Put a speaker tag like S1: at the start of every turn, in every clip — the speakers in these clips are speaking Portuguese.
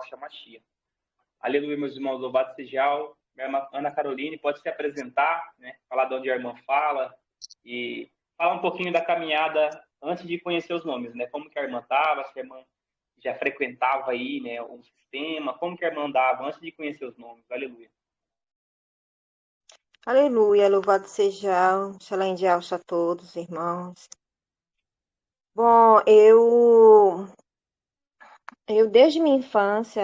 S1: Yahshua HaMashiach. Aleluia, meus irmãos, louvado seja o. Minha irmã Ana Caroline pode se apresentar, né? Falar de onde a irmã fala e falar um pouquinho da caminhada antes de conhecer os nomes, né? Como que a irmã estava, se a irmã já frequentava aí, né, um sistema, como que a irmã andava antes de conhecer os nomes. Aleluia.
S2: Aleluia, louvado seja o Shalom de Alça a todos, irmãos. Bom, eu desde minha infância,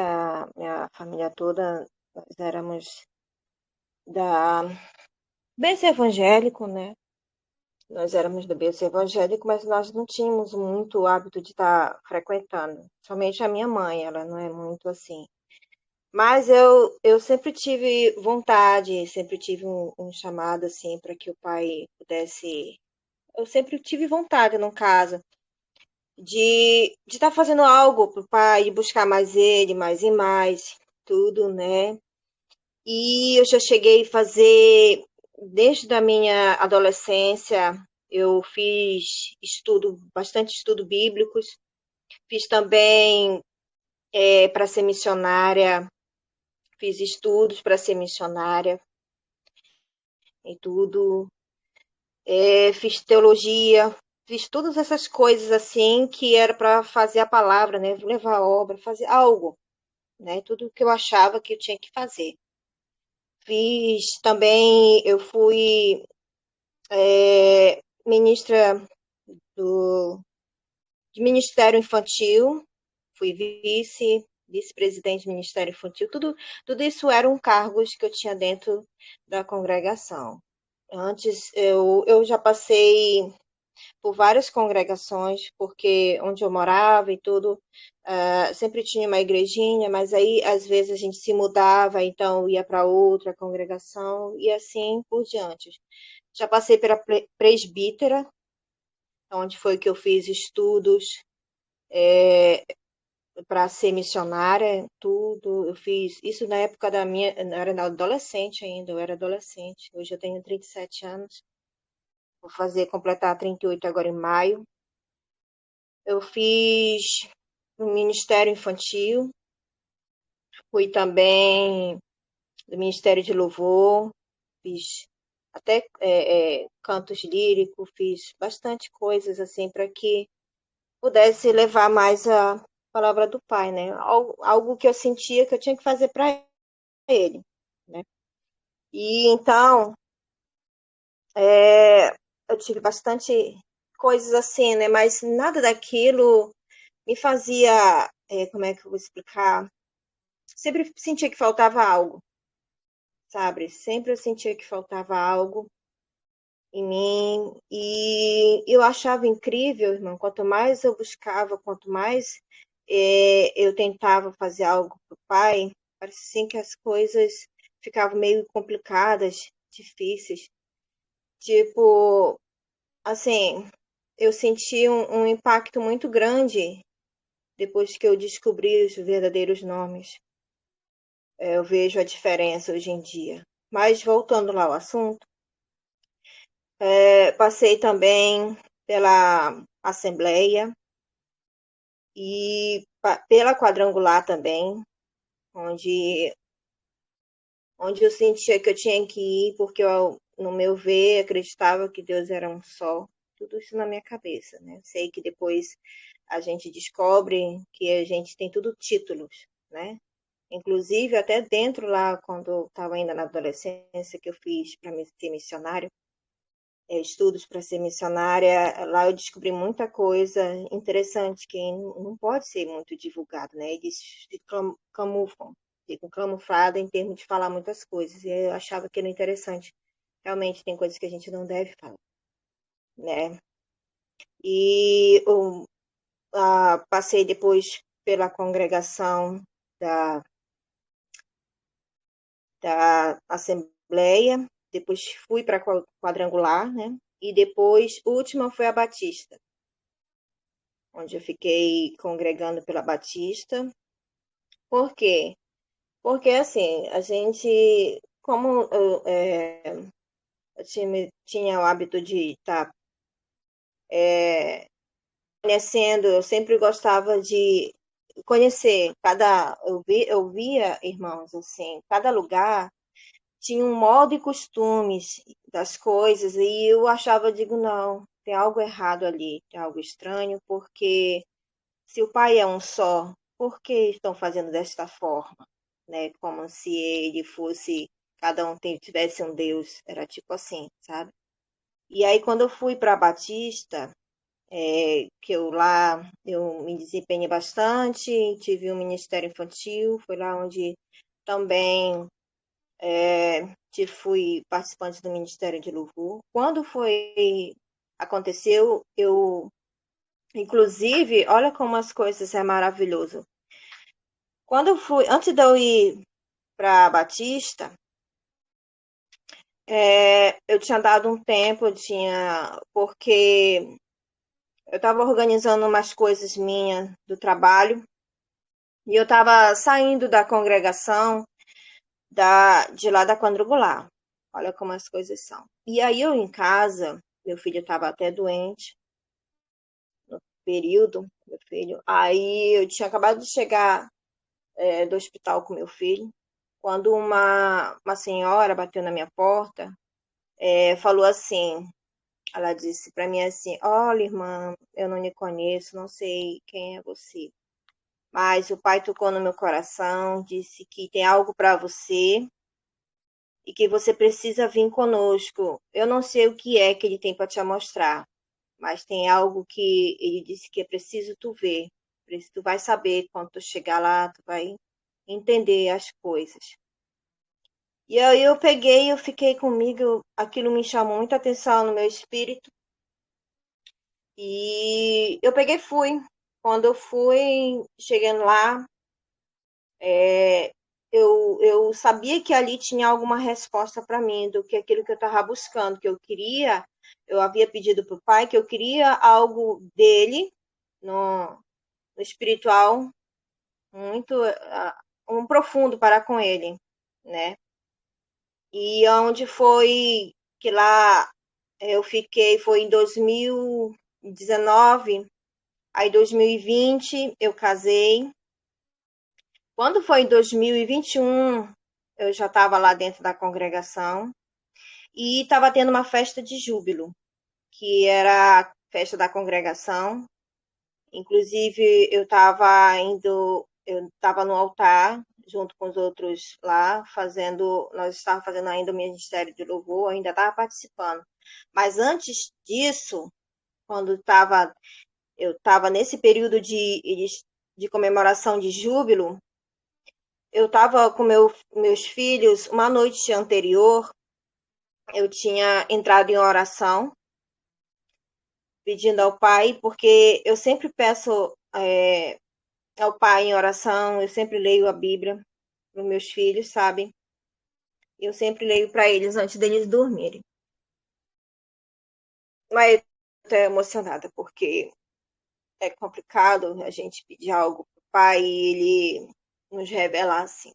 S2: minha família toda, nós éramos da berço evangélico, né? Nós éramos do berço evangélico, mas nós não tínhamos muito o hábito de estar frequentando. Somente a minha mãe, ela não é muito assim. Mas eu sempre tive vontade, sempre tive um chamado assim para que o pai pudesse. Eu sempre tive vontade, no caso, de estar fazendo algo para o pai, de buscar mais ele, mais e mais, tudo, né? E eu já cheguei a fazer, desde a minha adolescência, eu fiz bastante estudo bíblicos, fiz também para ser missionária, fiz estudos para ser missionária e tudo. Fiz teologia, fiz todas essas coisas assim que era para fazer a palavra, né? Levar a obra, fazer algo, né? Tudo que eu achava que eu tinha que fazer. Fiz também, eu fui ministra de Ministério Infantil, fui vice-presidente de Ministério Infantil, tudo isso eram cargos que eu tinha dentro da congregação. Antes eu já passei por várias congregações, porque onde eu morava e tudo, sempre tinha uma igrejinha, mas aí às vezes a gente se mudava, então ia para outra congregação e assim por diante. Já passei pela presbítera, onde foi que eu fiz estudos para ser missionária, tudo. Eu fiz isso na época da minha, eu era adolescente ainda, eu era adolescente. Hoje eu tenho 37 anos. Vou completar 38 agora em maio. Eu fiz no Ministério Infantil, fui também do Ministério de Louvor, fiz até cantos líricos, fiz bastante coisas assim para que pudesse levar mais a palavra do Pai, né? Algo que eu sentia que eu tinha que fazer para ele, né? E então eu tive bastante coisas assim, né? Mas nada daquilo me fazia, como é que eu vou explicar? Sempre sentia que faltava algo, sabe? Sempre eu sentia que faltava algo em mim. E eu achava incrível, irmão, quanto mais eu buscava, quanto mais eu tentava fazer algo para o pai, parecia assim que as coisas ficavam meio complicadas, difíceis. Tipo, assim, eu senti um impacto muito grande depois que eu descobri os verdadeiros nomes. Eu vejo a diferença hoje em dia. Mas voltando lá ao assunto, passei também pela Assembleia e pela Quadrangular também, onde, onde eu sentia que eu tinha que ir, porque eu, no meu ver, acreditava que Deus era um só. Tudo isso na minha cabeça, né? Sei que depois a gente descobre que a gente tem tudo títulos, né? Inclusive, até dentro lá, quando eu estava ainda na adolescência, que eu fiz para ser missionário, estudos para ser missionária, lá eu descobri muita coisa interessante que não pode ser muito divulgado, né? Eles ficam camuflados em termos de falar muitas coisas, e eu achava que era interessante. Realmente tem coisas que a gente não deve falar, né? E passei depois pela congregação da Assembleia, depois fui para a Quadrangular, né? E depois, última foi a Batista, onde eu fiquei congregando pela Batista. Por quê? Porque, assim, a gente, como eu tinha o hábito de estar conhecendo, eu sempre gostava de conhecer eu via, irmãos, assim, cada lugar tinha um modo e costumes das coisas, e eu achava, eu digo, não, tem algo errado ali, tem algo estranho, porque se o Pai é um só, por que estão fazendo desta forma? Né? Como se ele fosse, cada um tivesse um Deus, era tipo assim, sabe? E aí, quando eu fui para Batista, que eu lá eu me desempenhei bastante, tive um ministério infantil, foi lá onde também fui participante do Ministério de Louvor. Quando aconteceu, inclusive, olha como as coisas é maravilhoso. Quando eu fui, antes de eu ir para Batista, eu tinha dado um tempo, porque eu estava organizando umas coisas minhas do trabalho e eu estava saindo da congregação de lá da Quadrangular. Olha como as coisas são. E aí eu em casa, meu filho estava até doente no período, meu filho. Aí eu tinha acabado de chegar do hospital com meu filho, quando uma senhora bateu na minha porta, falou assim, ela disse para mim assim, olha, irmã, eu não lhe conheço, não sei quem é você, mas o pai tocou no meu coração, disse que tem algo para você e que você precisa vir conosco. Eu não sei o que é que ele tem para te mostrar, mas tem algo que ele disse que é preciso tu ver. Tu vai saber quando tu chegar lá, tu vai entender as coisas. E aí eu peguei, eu fiquei comigo, aquilo me chamou muita atenção no meu espírito. E eu peguei e fui. Quando eu fui, chegando lá, eu sabia que ali tinha alguma resposta para mim, do que aquilo que eu estava buscando, que eu queria, eu havia pedido para o pai que eu queria algo dele, no, no espiritual, muito um profundo para com ele, né? E onde foi que lá eu fiquei, foi em 2019, aí 2020 eu casei. Quando foi em 2021, eu já estava lá dentro da congregação e estava tendo uma festa de júbilo, que era a festa da congregação. Inclusive, eu estava no altar junto com os outros lá, nós estávamos fazendo ainda o ministério de louvor, ainda estava participando. Mas antes disso, quando eu estava nesse período de comemoração de júbilo, eu estava com meus filhos, uma noite anterior, eu tinha entrado em oração, pedindo ao Pai, porque eu sempre peço ao Pai em oração, eu sempre leio a Bíblia para os meus filhos, sabe? Eu sempre leio para eles antes deles dormirem. Mas eu estou emocionada, porque é complicado a gente pedir algo para o Pai e ele nos revelar assim.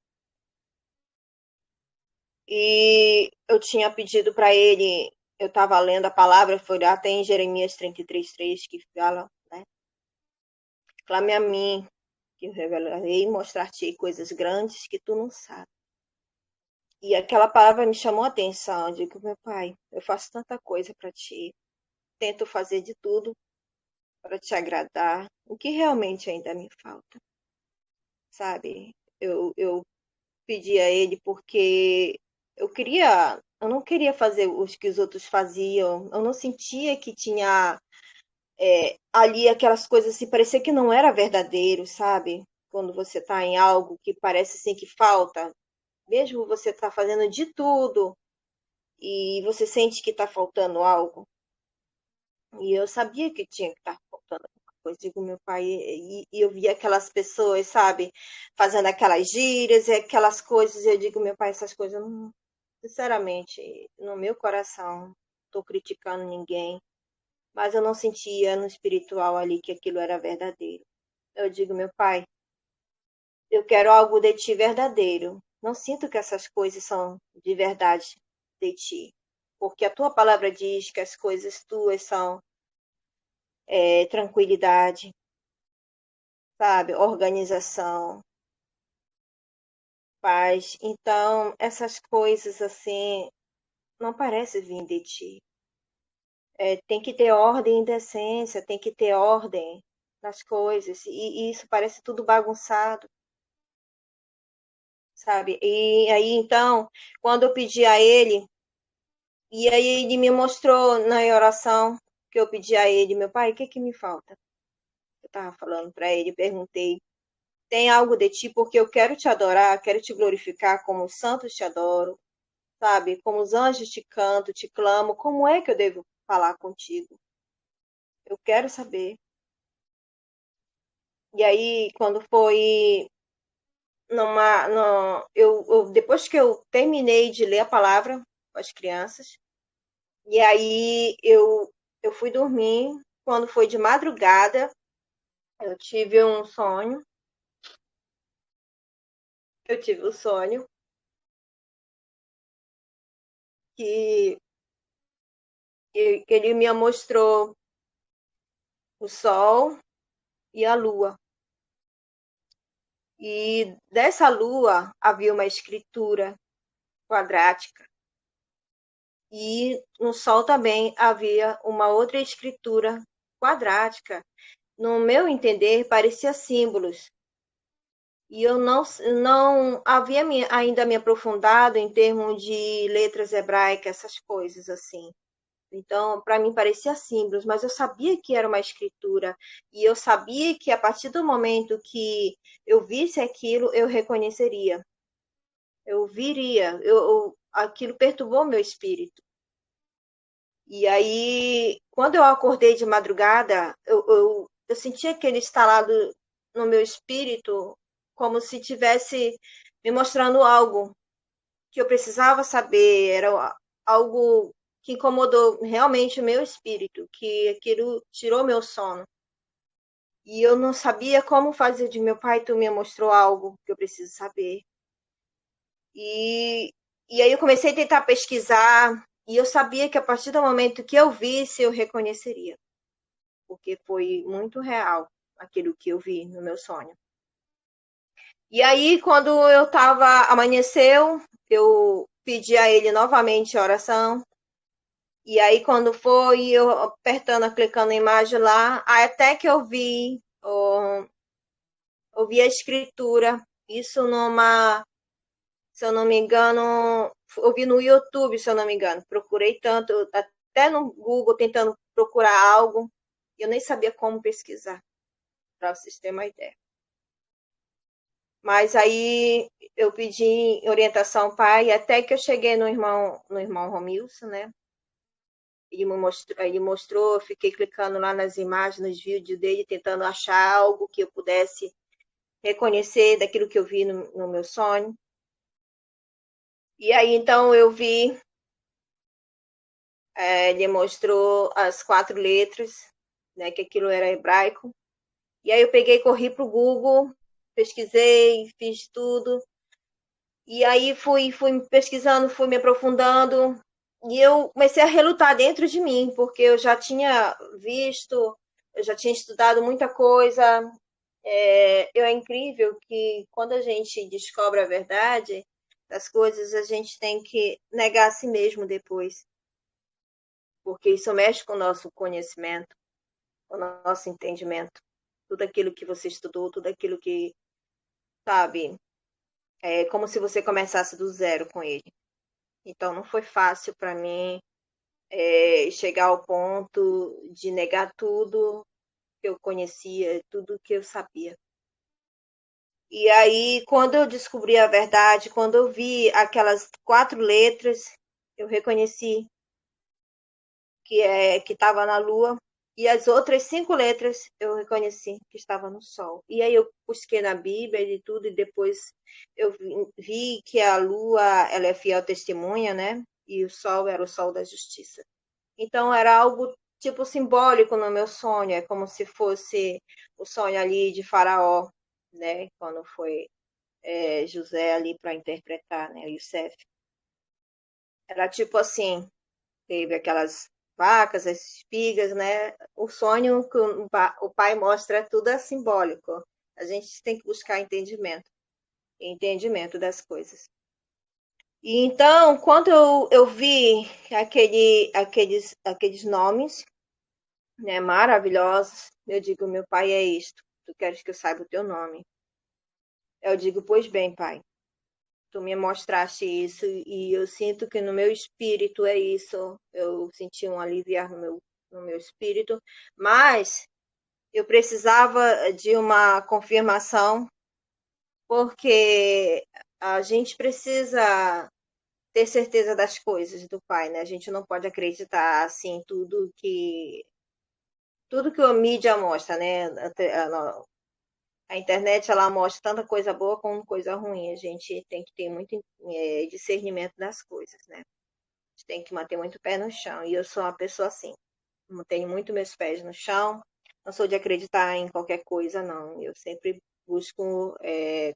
S2: E eu tinha pedido para ele, eu estava lendo a palavra, foi até em Jeremias 33:3 que fala, né? Clame a mim, que eu revelarei e mostrar-te coisas grandes que tu não sabes. E aquela palavra me chamou a atenção. Eu digo, meu pai, eu faço tanta coisa para ti, tento fazer de tudo para te agradar, o que realmente ainda me falta, sabe? Eu pedi a ele porque eu não queria fazer os que os outros faziam, eu não sentia que tinha ali aquelas coisas assim, parecia que não era verdadeiro, sabe? Quando você está em algo que parece assim que falta, mesmo você está fazendo de tudo e você sente que está faltando algo. E eu sabia que tinha que estar faltando alguma coisa. Digo, meu pai, e eu via aquelas pessoas, sabe, fazendo aquelas gírias e aquelas coisas. E eu digo, meu pai, essas coisas, não, sinceramente, no meu coração, estou criticando ninguém, mas eu não sentia no espiritual ali que aquilo era verdadeiro. Eu digo, meu pai, eu quero algo de ti verdadeiro. Não sinto que essas coisas são de verdade de ti. Porque a tua palavra diz que as coisas tuas são tranquilidade, sabe? Organização, paz. Então, essas coisas assim não parecem vir de ti. Tem que ter ordem e decência, tem que ter ordem nas coisas. E isso parece tudo bagunçado, sabe? E aí, então, quando eu pedi a ele, e aí ele me mostrou na oração que eu pedi a ele, meu pai, o que que me falta? Eu estava falando para ele, perguntei, tem algo de ti porque eu quero te adorar, quero te glorificar como os santos te adoram, sabe? Como os anjos te canto, te clamo, como é que eu devo falar contigo? Eu quero saber. E aí, quando foi depois que eu terminei de ler a palavra com as crianças, e aí eu fui dormir. Quando foi de madrugada, eu tive um sonho. Eu tive um sonho que, que ele me mostrou o sol e a lua. E dessa lua havia uma escritura quadrática. E no sol também havia uma outra escritura quadrática. No meu entender, parecia símbolos. E eu não havia ainda me aprofundado em termos de letras hebraicas, essas coisas assim. Então, para mim parecia símbolos, mas eu sabia que era uma escritura. E eu sabia que a partir do momento que eu visse aquilo, eu reconheceria. Eu viria. Aquilo perturbou meu espírito. E aí, quando eu acordei de madrugada, eu senti aquele estalado no meu espírito, como se tivesse me mostrando algo que eu precisava saber, era algo que incomodou realmente o meu espírito, que aquilo tirou meu sono. E eu não sabia como fazer de meu pai, tu me mostrou algo que eu preciso saber. E, e aí eu comecei a tentar pesquisar, e eu sabia que a partir do momento que eu visse, eu reconheceria, porque foi muito real aquilo que eu vi no meu sonho. E aí, quando amanheceu, eu pedi a ele novamente a oração. E aí, quando foi, eu apertando, clicando na imagem lá, até que eu vi a escritura. Isso se eu não me engano, eu vi no YouTube, se eu não me engano. Procurei tanto, até no Google, tentando procurar algo. Eu nem sabia como pesquisar, para vocês terem uma ideia. Mas aí eu pedi orientação ao pai, até que eu cheguei no irmão Romilson, né? Ele mostrou, eu fiquei clicando lá nas imagens, nos vídeos dele, tentando achar algo que eu pudesse reconhecer daquilo que eu vi no meu sonho. E aí então eu vi, ele mostrou as 4 letras, né? Que aquilo era hebraico. E aí eu peguei, corri para o Google, pesquisei, fiz tudo. E aí fui pesquisando, fui me aprofundando, e eu comecei a relutar dentro de mim, porque eu já tinha visto, eu já tinha estudado muita coisa. É incrível que quando a gente descobre a verdade das coisas, a gente tem que negar a si mesmo depois, porque isso mexe com o nosso conhecimento, com o nosso entendimento. Tudo aquilo que você estudou, tudo aquilo que, sabe, é como se você começasse do zero com ele. Então, não foi fácil para mim chegar ao ponto de negar tudo que eu conhecia, tudo que eu sabia. E aí, quando eu descobri a verdade, quando eu vi aquelas 4 letras, eu reconheci que estava na Lua. E as outras 5 letras eu reconheci que estava no Sol. E aí eu busquei na Bíblia e tudo, e depois eu vi que a Lua ela é fiel testemunha, né? E o Sol era o Sol da Justiça. Então era algo tipo simbólico no meu sonho, é como se fosse o sonho ali de Faraó, né? Quando foi José ali para interpretar, né? Youssef. Era tipo assim, teve aquelas vacas, as espigas, né? O sonho que o pai mostra tudo é simbólico. A gente tem que buscar entendimento das coisas. E então, quando eu vi aqueles nomes, né, maravilhosos, eu digo, meu pai é isto, tu queres que eu saiba o teu nome? Eu digo, pois bem, pai, tu me mostraste isso e eu sinto que no meu espírito é isso. Eu senti um aliviar no meu espírito, mas eu precisava de uma confirmação, porque a gente precisa ter certeza das coisas do pai, né? A gente não pode acreditar assim tudo que a mídia mostra, né? A internet ela mostra tanta coisa boa como coisa ruim. A gente tem que ter muito discernimento das coisas, né? A gente tem que manter muito o pé no chão. E eu sou uma pessoa assim. Eu tenho muito meus pés no chão. Não sou de acreditar em qualquer coisa, não. Eu sempre busco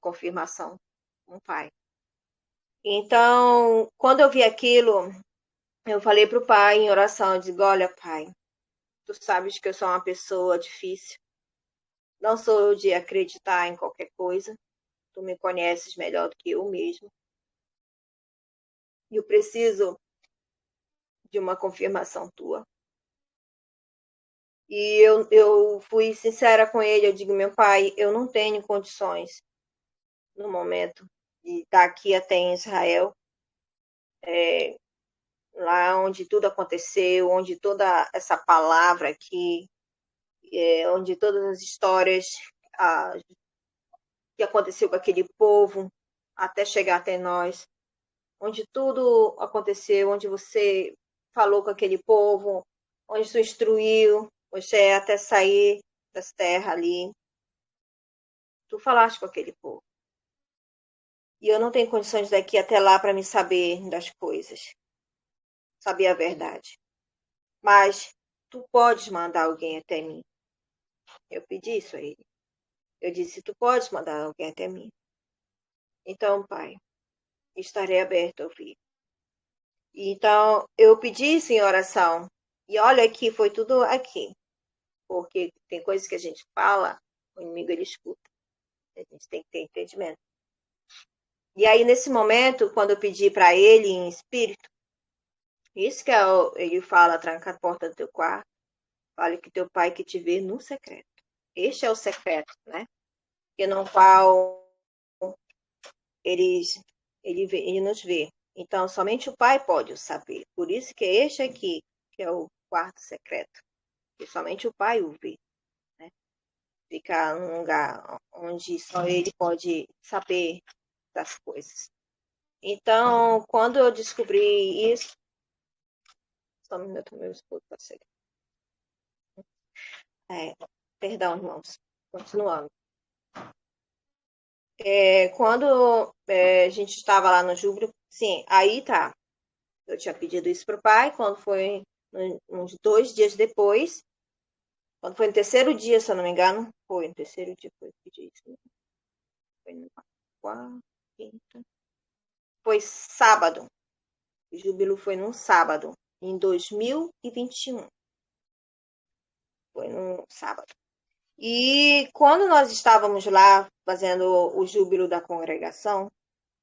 S2: confirmação com o pai. Então, quando eu vi aquilo, eu falei para o pai em oração, eu digo, olha, pai, tu sabes que eu sou uma pessoa difícil. Não sou de acreditar em qualquer coisa. Tu me conheces melhor do que eu mesmo. E eu preciso de uma confirmação tua. E eu fui sincera com ele. Eu digo, meu pai, eu não tenho condições no momento de estar aqui até em Israel, lá onde tudo aconteceu, onde toda essa palavra aqui, onde todas as histórias ah, que aconteceu com aquele povo até chegar até nós, onde tudo aconteceu, onde você falou com aquele povo, onde você instruiu você até sair das terras ali. Tu falaste com aquele povo. E eu não tenho condições daqui até lá para me saber das coisas, saber a verdade. Mas tu podes mandar alguém até mim. Eu pedi isso a ele. Eu disse, tu podes mandar alguém até mim. Então, pai, estarei aberto a ouvir. Então, eu pedi isso em oração. E olha aqui, foi tudo aqui. Porque tem coisas que a gente fala, o inimigo ele escuta. A gente tem que ter entendimento. E aí, nesse momento, quando eu pedi para ele em espírito, isso que ele fala, tranca a porta do teu quarto, fale que teu pai que te vê no secreto. Este é o secreto, né? Que no qual ele nos vê. Então, somente o pai pode o saber. Por isso que este aqui, que é o quarto secreto, que somente o pai o vê, né? Ficar num lugar onde só ele pode saber das coisas. Então, quando eu descobri isso, só um minuto, meu esposo está chegando. Perdão, irmãos, continuando. Quando a gente estava lá no Júbilo, sim, aí tá. Eu tinha pedido isso para o pai, quando foi uns 2 dias depois, quando foi no terceiro dia, se eu não me engano, foi no terceiro dia que eu pedi isso. Né? Foi no quarto, quinta. Foi sábado. O Júbilo foi num sábado, em 2021. Foi num sábado. E quando nós estávamos lá fazendo o júbilo da congregação,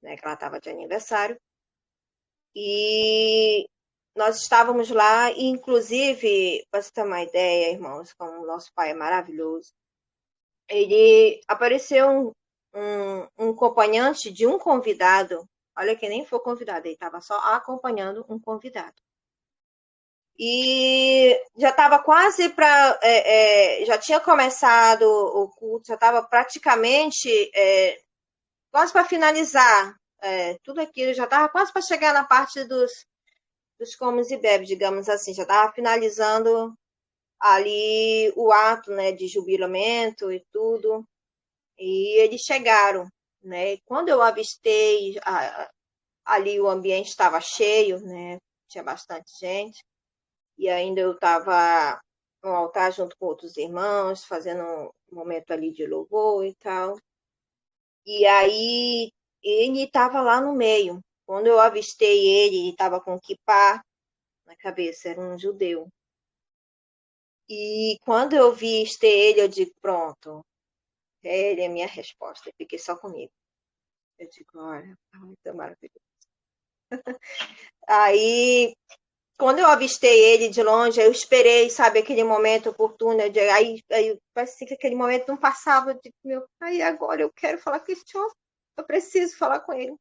S2: né, que ela estava de aniversário, e nós estávamos lá, e inclusive, para você ter uma ideia, irmãos, como o nosso pai é maravilhoso, ele apareceu um acompanhante de um convidado, olha que nem foi convidado, ele estava só acompanhando um convidado. E já estava quase para. Já tinha começado o culto, já estava praticamente quase para finalizar tudo aquilo, já estava quase para chegar na parte dos comes e bebes, digamos assim, já estava finalizando ali o ato, né, de jubilamento e tudo. E eles chegaram, né? Quando eu avistei, ali o ambiente estava cheio, né? Tinha bastante gente. E ainda eu estava no altar junto com outros irmãos, fazendo um momento ali de louvor e tal. E aí ele estava lá no meio. Quando eu avistei ele estava com kippah na cabeça, era um judeu. E quando eu vi ele, eu digo, pronto, Ele é minha resposta. Eu fiquei só comigo. Eu digo, olha, muito maravilhoso. Aí, quando eu avistei ele de longe, eu esperei, sabe, aquele momento oportuno. Aí parecia que aquele momento não passava. Eu digo, meu pai, agora eu quero falar com esse homem. Eu preciso falar com ele.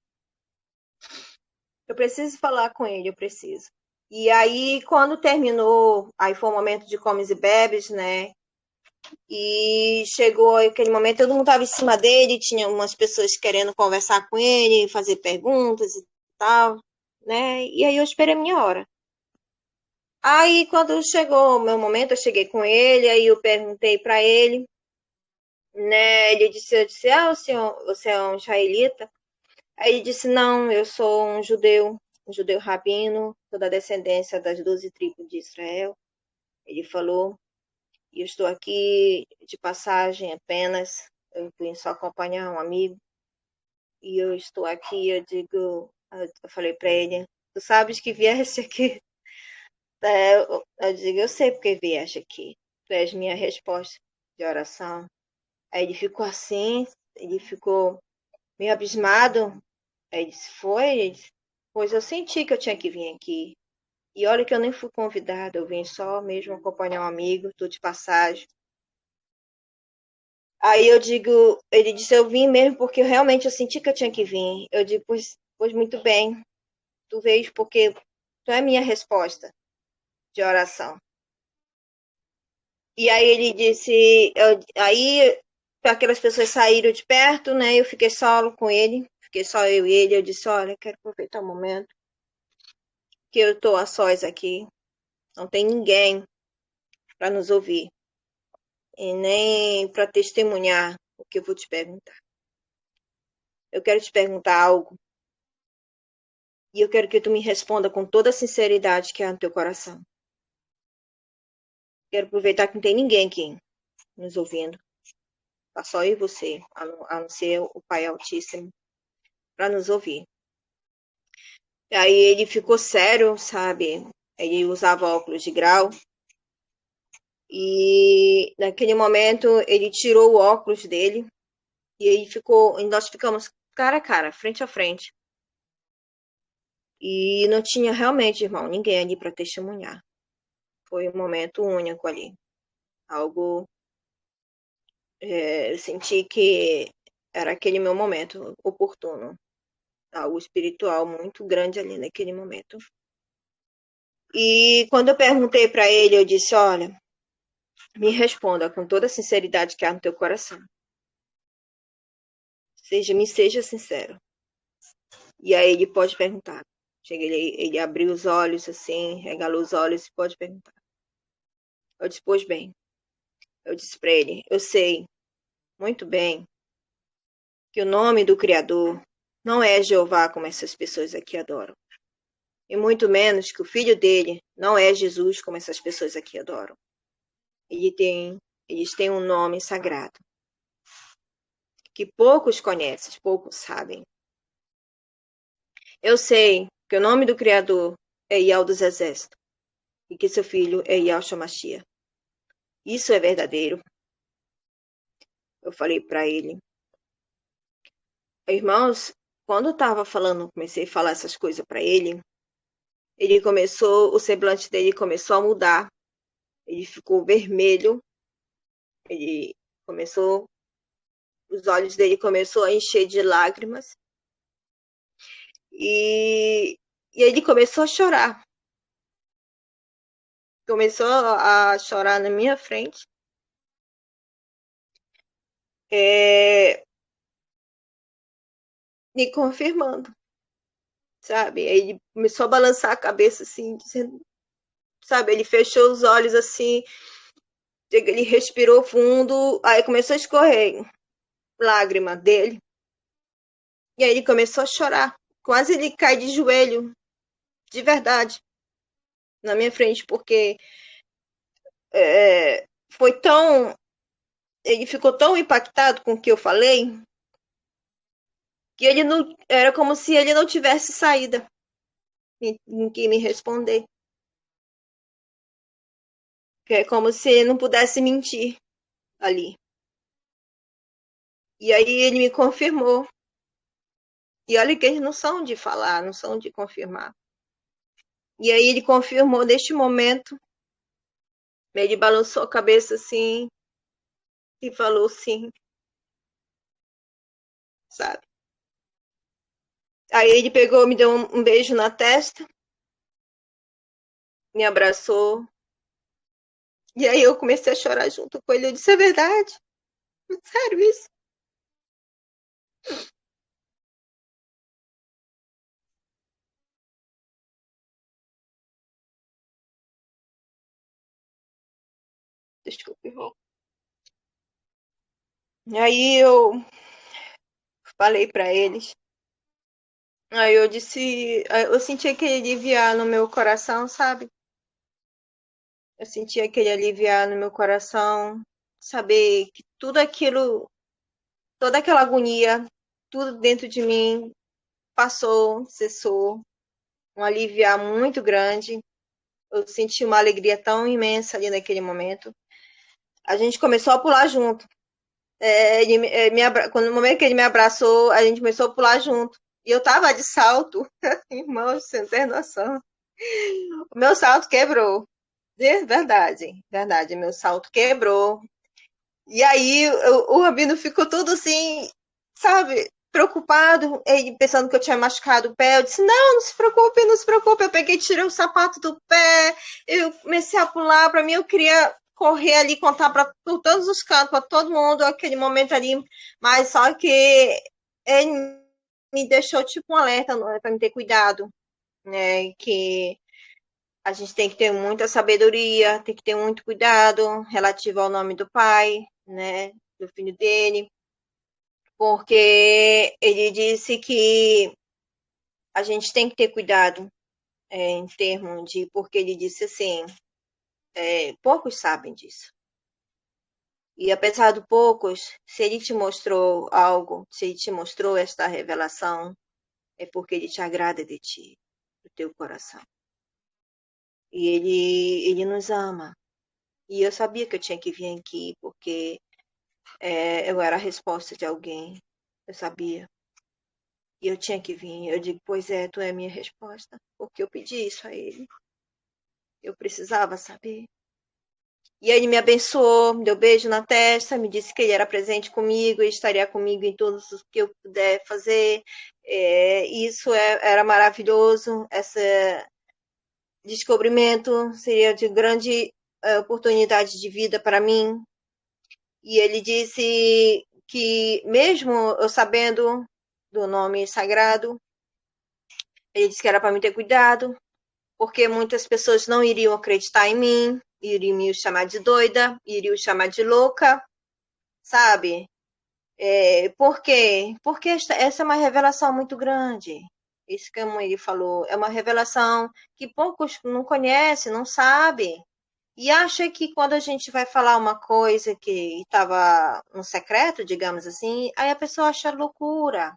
S2: Eu preciso falar com ele, eu preciso. E aí, quando terminou, aí foi o momento de comes e bebes, né? E chegou aquele momento, todo mundo estava em cima dele, tinha umas pessoas querendo conversar com ele, fazer perguntas e tal, né? E aí eu esperei a minha hora. Aí, quando chegou o meu momento, eu cheguei com ele, aí eu perguntei para ele, né? Eu disse, senhor, você é um israelita? Aí ele disse, não, eu sou um judeu rabino, sou da descendência das 12 tribos de Israel. Ele falou, e eu estou aqui de passagem apenas, eu vim só acompanhar um amigo, e eu estou aqui, eu falei para ele, tu sabes que vieste aqui? Eu digo, eu sei porque vieste aqui, tu és minha resposta de oração. Aí ele ficou assim, ele ficou meio abismado. Aí ele disse, foi? Ele disse, pois eu senti que eu tinha que vir aqui. E olha que eu nem fui convidada, eu vim só mesmo acompanhar um amigo, tô de passagem. Aí eu digo, ele disse, eu vim mesmo porque realmente eu senti que eu tinha que vir. Eu digo, pois muito bem, tu veio porque tu é minha resposta de oração. E aí ele disse, aí aquelas pessoas saíram de perto, né? Eu fiquei solo com ele, fiquei só eu e ele. Eu disse, olha, quero aproveitar o momento que eu tô a sós aqui, não tem ninguém para nos ouvir e nem para testemunhar o que eu vou te perguntar. Eu quero te perguntar algo e eu quero que tu me responda com toda a sinceridade que há no teu coração. Quero aproveitar que não tem ninguém aqui nos ouvindo. Tá só eu e você, a não ser o Pai Altíssimo, para nos ouvir. E aí ele ficou sério, sabe? Ele usava óculos de grau. E naquele momento ele tirou o óculos dele e ele ficou, e nós ficamos cara a cara, frente a frente. E não tinha realmente, irmão, ninguém ali para testemunhar. Foi um momento único ali. Algo, eu senti que era aquele meu momento oportuno. Algo espiritual muito grande ali naquele momento. E quando eu perguntei para ele, eu disse: olha, me responda com toda a sinceridade que há no teu coração. Me seja sincero. E aí ele pode perguntar. Ele abriu os olhos assim, regalou os olhos e pode perguntar. Eu disse: pois bem. Eu disse para ele: eu sei muito bem que o nome do Criador não é Jeová como essas pessoas aqui adoram. E muito menos que o filho dele não é Jesus como essas pessoas aqui adoram. Eles têm um nome sagrado que poucos conhecem, poucos sabem. Eu sei que o nome do Criador é Yahweh dos Exércitos e que seu filho é Yahshua Mashiach. Isso é verdadeiro. Eu falei para ele. Irmãos, quando eu estava falando, comecei a falar essas coisas para ele, o semblante dele começou a mudar. Ele ficou vermelho. Ele começou, os olhos dele começou a encher de lágrimas. E ele começou a chorar. Começou a chorar na minha frente. Me confirmando, sabe? Ele começou a balançar a cabeça assim, dizendo, sabe? Ele fechou os olhos assim, ele respirou fundo, aí começou a escorrer lágrima dele. E aí ele começou a chorar. Quase ele cai de joelho, de verdade, na minha frente, porque foi tão. Ele ficou tão impactado com o que eu falei que ele não. Era como se ele não tivesse saída em que me responder. Que é como se ele não pudesse mentir ali. E aí ele me confirmou. E olha que eles não são de falar, não são de confirmar. E aí ele confirmou neste momento, ele balançou a cabeça assim e falou sim, sabe? Aí ele pegou, me deu um beijo na testa, me abraçou. E aí eu comecei a chorar junto com ele. Eu disse, é verdade? Sério isso? Desculpe, irmão. E aí eu falei pra eles. Aí eu disse, eu senti aquele aliviar no meu coração, sabe? Eu senti aquele aliviar no meu coração, saber que tudo aquilo, toda aquela agonia, tudo dentro de mim passou, cessou. Um aliviar muito grande. Eu senti uma alegria tão imensa ali naquele momento. A gente começou a pular junto. Quando no momento que ele me abraçou, a gente começou a pular junto. E eu tava de salto. Irmão, você não tem noção. O meu salto quebrou. Verdade, verdade. Meu salto quebrou. E aí o Rabino ficou todo assim, sabe, preocupado, ele pensando que eu tinha machucado o pé. Eu disse, não, não se preocupe, não se preocupe. Eu peguei, tirei o sapato do pé, eu comecei a pular. Para mim, eu queria correr ali, contar para por todos os cantos, para todo mundo, aquele momento ali. Mas só que ele me deixou tipo um alerta para me ter cuidado, né? Que a gente tem que ter muita sabedoria, tem que ter muito cuidado relativo ao nome do pai, né, do filho dele, porque ele disse que a gente tem que ter cuidado em termos de, porque ele disse assim, poucos sabem disso. E apesar de poucos, se ele te mostrou algo, se ele te mostrou esta revelação, é porque ele te agrada de ti, do teu coração. E ele nos ama. E eu sabia que eu tinha que vir aqui, porque eu era a resposta de alguém. Eu sabia. E eu tinha que vir. Eu digo, pois é, tu é a minha resposta. Porque eu pedi isso a ele. Eu precisava saber. E aí ele me abençoou, me deu beijo na testa, me disse que ele era presente comigo e estaria comigo em tudo o que eu puder fazer. Isso era maravilhoso. Esse descobrimento seria de grande oportunidade de vida para mim. E ele disse que, mesmo eu sabendo do nome sagrado, ele disse que era para me ter cuidado, porque muitas pessoas não iriam acreditar em mim, iriam me chamar de doida, iriam chamar de louca, sabe? Por quê? Porque essa é uma revelação muito grande. Isso que ele falou, é uma revelação que poucos não conhecem, não sabem. E acha que quando a gente vai falar uma coisa que estava no secreto, digamos assim, aí a pessoa acha loucura,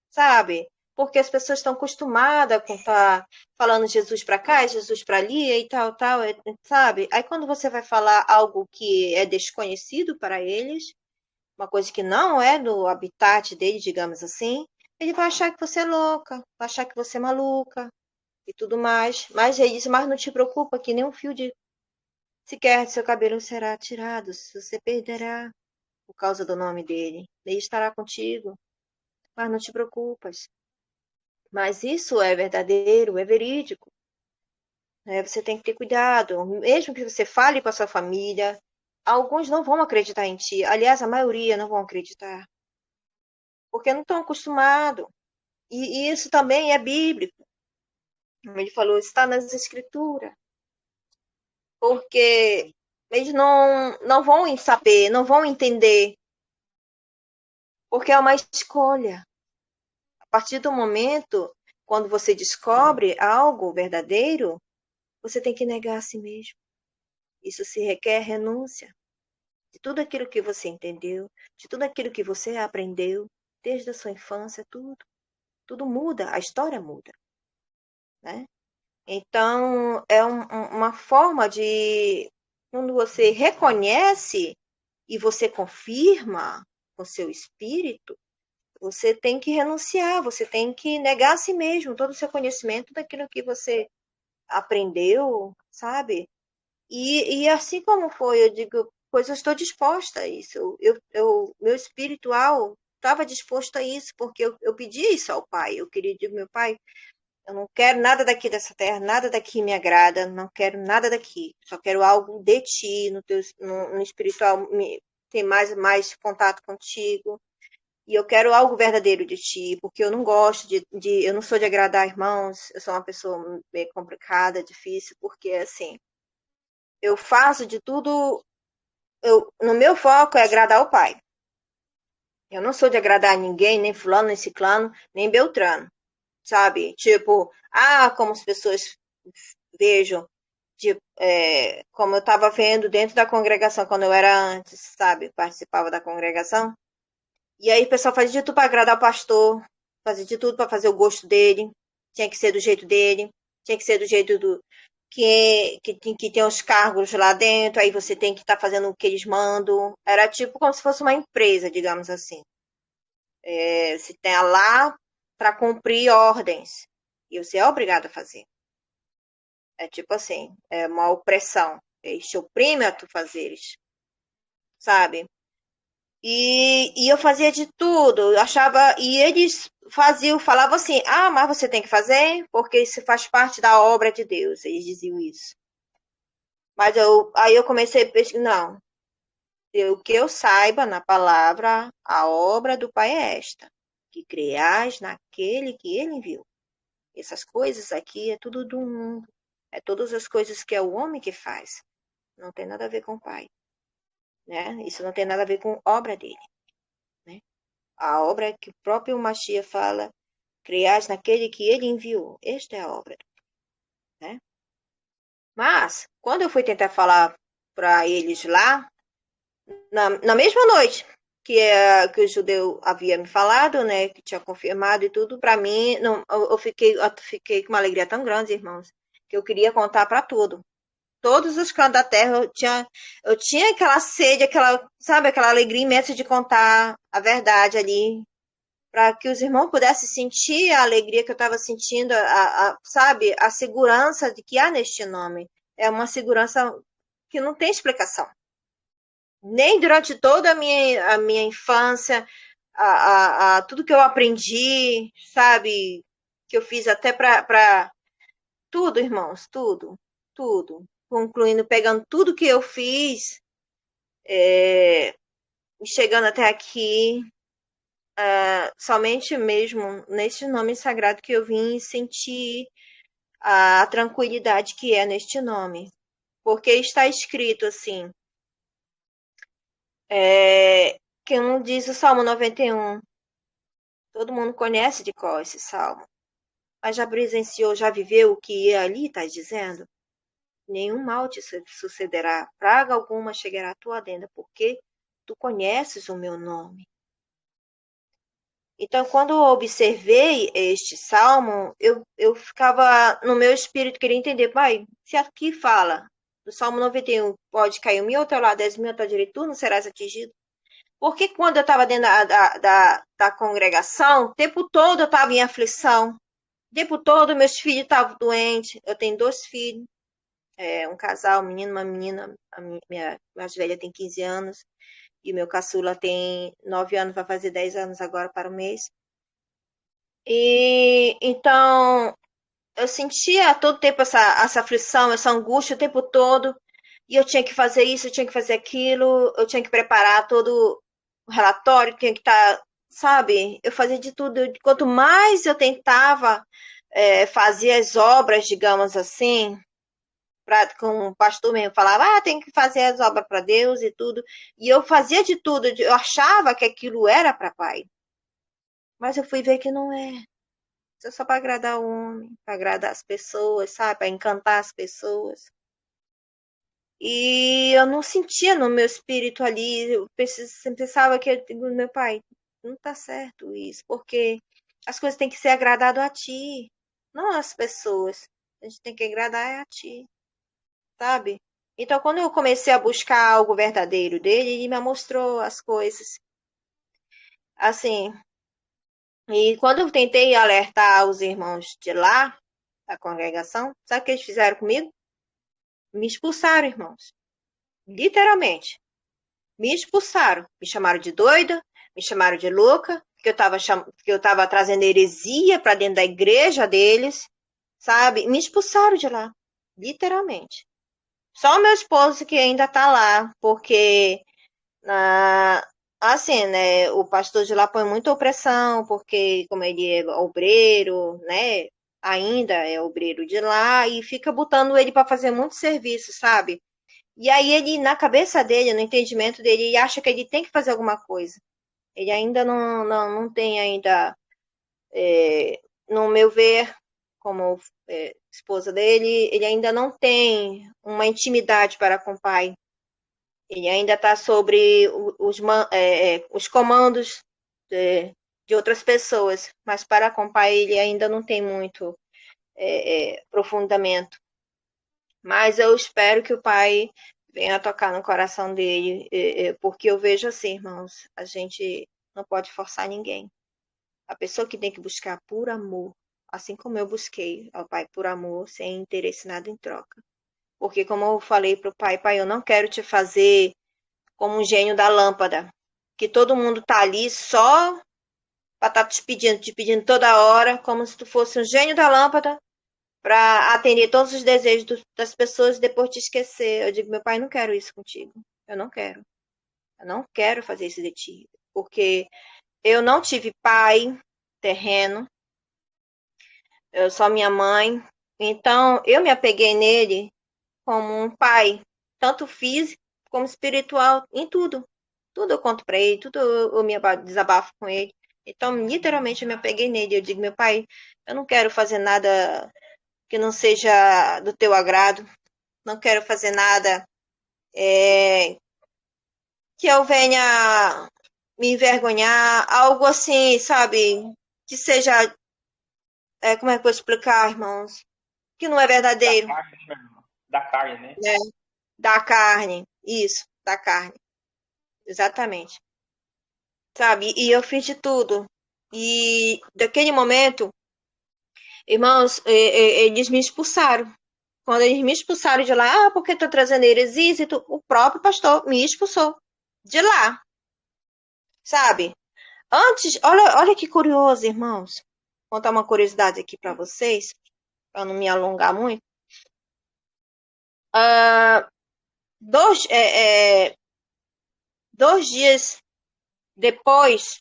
S2: sabe? Porque as pessoas estão acostumadas com estar falando Jesus para cá, Jesus para ali e tal, tal, sabe? Aí quando você vai falar algo que é desconhecido para eles, uma coisa que não é do habitat dele, digamos assim, ele vai achar que você é louca, vai achar que você é maluca e tudo mais. Mas ele diz, mas não te preocupa que nem um fio de sequer seu cabelo será tirado, se você perderá por causa do nome dele. Ele estará contigo, mas não te preocupas. Mas isso é verdadeiro, é verídico. Você tem que ter cuidado. Mesmo que você fale com a sua família, alguns não vão acreditar em ti. Aliás, a maioria não vão acreditar. Porque não estão acostumados. E isso também é bíblico. Como ele falou, está nas escrituras. Porque eles não vão saber, não vão entender. Porque é uma escolha. A partir do momento, quando você descobre algo verdadeiro, você tem que negar a si mesmo. Isso se requer renúncia de tudo aquilo que você entendeu, de tudo aquilo que você aprendeu, desde a sua infância, tudo. Tudo muda, a história muda, né? Então, é uma forma de, quando você reconhece e você confirma, com seu espírito, você tem que renunciar, você tem que negar a si mesmo todo o seu conhecimento daquilo que você aprendeu, sabe? E assim como foi, eu digo, pois eu estou disposta a isso. Meu espiritual estava disposto a isso, porque eu pedi isso ao Pai. Eu queria, digo, meu Pai, eu não quero nada daqui dessa terra, nada daqui me agrada, não quero nada daqui. Só quero algo de ti, no espiritual, ter mais contato contigo. E eu quero algo verdadeiro de ti, porque eu não gosto eu não sou de agradar irmãos, eu sou uma pessoa meio complicada, difícil, porque assim, eu faço de tudo, no meu foco é agradar o Pai. Eu não sou de agradar ninguém, nem fulano, nem ciclano, nem beltrano, sabe? Tipo, como as pessoas vejam, tipo, como eu estava vendo dentro da congregação, quando eu era antes, sabe? Participava da congregação. E aí o pessoal fazia de tudo para agradar o pastor, fazia de tudo para fazer o gosto dele, tinha que ser do jeito dele, tinha que ser do jeito do que tem os cargos lá dentro, aí você tem que estar fazendo o que eles mandam. Era tipo como se fosse uma empresa, digamos assim. Você tem lá para cumprir ordens e você é obrigado a fazer. É tipo assim, é uma opressão. Eles te oprimem a tu fazeres, sabe? E eu fazia de tudo, eu achava, e eles falavam assim, mas você tem que fazer, porque isso faz parte da obra de Deus, eles diziam isso. Mas aí eu comecei a pesquisar, não, o que eu saiba na palavra, a obra do Pai é esta, que creais naquele que ele enviou. Essas coisas aqui é tudo do mundo, é todas as coisas que é o homem que faz, não tem nada a ver com o Pai, né? Isso não tem nada a ver com a obra dele, né? A obra que o próprio Machia fala, criais naquele que ele enviou. Esta é a obra, né? Mas, quando eu fui tentar falar para eles lá, na mesma noite que o judeu havia me falado, né, que tinha confirmado e tudo, para mim, não, eu fiquei com uma alegria tão grande, irmãos, que eu queria contar para tudo. Todos os cantos da terra, eu tinha aquela sede, sabe, aquela alegria imensa de contar a verdade ali, para que os irmãos pudessem sentir a alegria que eu estava sentindo, sabe, a segurança de que há neste nome. É uma segurança que não tem explicação. Nem durante toda a minha infância, tudo que eu aprendi, sabe, que eu fiz até para tudo, irmãos, tudo, tudo. Concluindo, pegando tudo que eu fiz, chegando até aqui, somente mesmo neste nome sagrado que eu vim sentir a tranquilidade que é neste nome. Porque está escrito assim, que não diz o Salmo 91. Todo mundo conhece de qual esse salmo. Mas já presenciou, já viveu o que ali está dizendo? Nenhum mal te sucederá, praga alguma chegará à tua tenda, porque tu conheces o meu nome. Então, quando eu observei este salmo, eu ficava no meu espírito, queria entender, pai, se aqui fala, no Salmo 91, pode cair 1.000 ao teu lado, 10.000 à tua direita, tu não serás atingido. Porque quando eu estava dentro da congregação, o tempo todo eu estava em aflição, o tempo todo meus filhos estavam doentes, eu tenho 2 filhos, um casal, um menino, uma menina, a minha mais velha tem 15 anos, e meu caçula tem 9 anos, vai fazer 10 anos agora para o mês. E então eu sentia todo tempo essa aflição, essa angústia o tempo todo. E eu tinha que fazer isso, eu tinha que fazer aquilo, eu tinha que preparar todo o relatório, tinha que estar, sabe? Eu fazia de tudo. Quanto mais eu tentava fazer as obras, digamos assim, com o pastor mesmo, falava, tem que fazer as obras para Deus e tudo. E eu fazia de tudo, eu achava que aquilo era para Pai. Mas eu fui ver que não é. Isso é só para agradar o homem, para agradar as pessoas, sabe? Para encantar as pessoas. E eu não sentia no meu espírito ali, eu pensava que, meu pai, não tá certo isso, porque as coisas têm que ser agradado a ti, não às pessoas. A gente tem que agradar a ti, sabe? Então, quando eu comecei a buscar algo verdadeiro dele, ele me mostrou as coisas. Assim, e quando eu tentei alertar os irmãos de lá, da congregação, sabe o que eles fizeram comigo? Me expulsaram, irmãos. Literalmente. Me expulsaram. Me chamaram de doida, me chamaram de louca, que eu estava trazendo heresia para dentro da igreja deles, sabe? Me expulsaram de lá. Literalmente. Só o meu esposo que ainda está lá, porque ah, assim, né, o pastor de lá põe muita opressão, porque como ele é obreiro, né, ainda é obreiro de lá, e fica botando ele para fazer muito serviço, sabe? E aí ele, na cabeça dele, no entendimento dele, ele acha que ele tem que fazer alguma coisa. Ele ainda não tem ainda, no meu ver, como esposa dele, ele ainda não tem uma intimidade para com o pai. Ele ainda está sobre os comandos de outras pessoas, mas para com o pai ele ainda não tem muito aprofundamento. Mas eu espero que o pai venha tocar no coração dele, porque eu vejo assim, irmãos, a gente não pode forçar ninguém. A pessoa que tem que buscar por amor, assim como eu busquei ao pai por amor, sem interesse nada em troca. Porque como eu falei para o pai, pai, eu não quero te fazer como um gênio da lâmpada, que todo mundo tá ali só para estar te pedindo toda hora, como se tu fosse um gênio da lâmpada para atender todos os desejos das pessoas e depois te esquecer. Eu digo, meu pai, não quero isso contigo. Eu não quero. Eu não quero fazer isso de ti. Porque eu não tive pai terreno, eu só minha mãe. Então, eu me apeguei nele como um pai, tanto físico como espiritual, em tudo. Tudo eu conto para ele, tudo eu me desabafo com ele. Então, literalmente, eu me apeguei nele. Eu digo, meu pai, eu não quero fazer nada que não seja do teu agrado. Não quero fazer nada que eu venha me envergonhar, algo assim, sabe? Que seja, como é que eu vou explicar, irmãos? Que não é
S1: Da
S2: verdadeiro,
S1: carne, né, meu irmão? Da carne, né?
S2: né? Da carne, isso, da carne, exatamente. Sabe? E eu fiz de tudo. E daquele momento, irmãos, eles me expulsaram. Quando eles me expulsaram de lá, porque tá trazendo heresias e o próprio pastor me expulsou de lá, sabe? Antes, olha que curioso, irmãos. Vou contar uma curiosidade aqui para vocês, para não me alongar muito. Ah, dois, 2 dias depois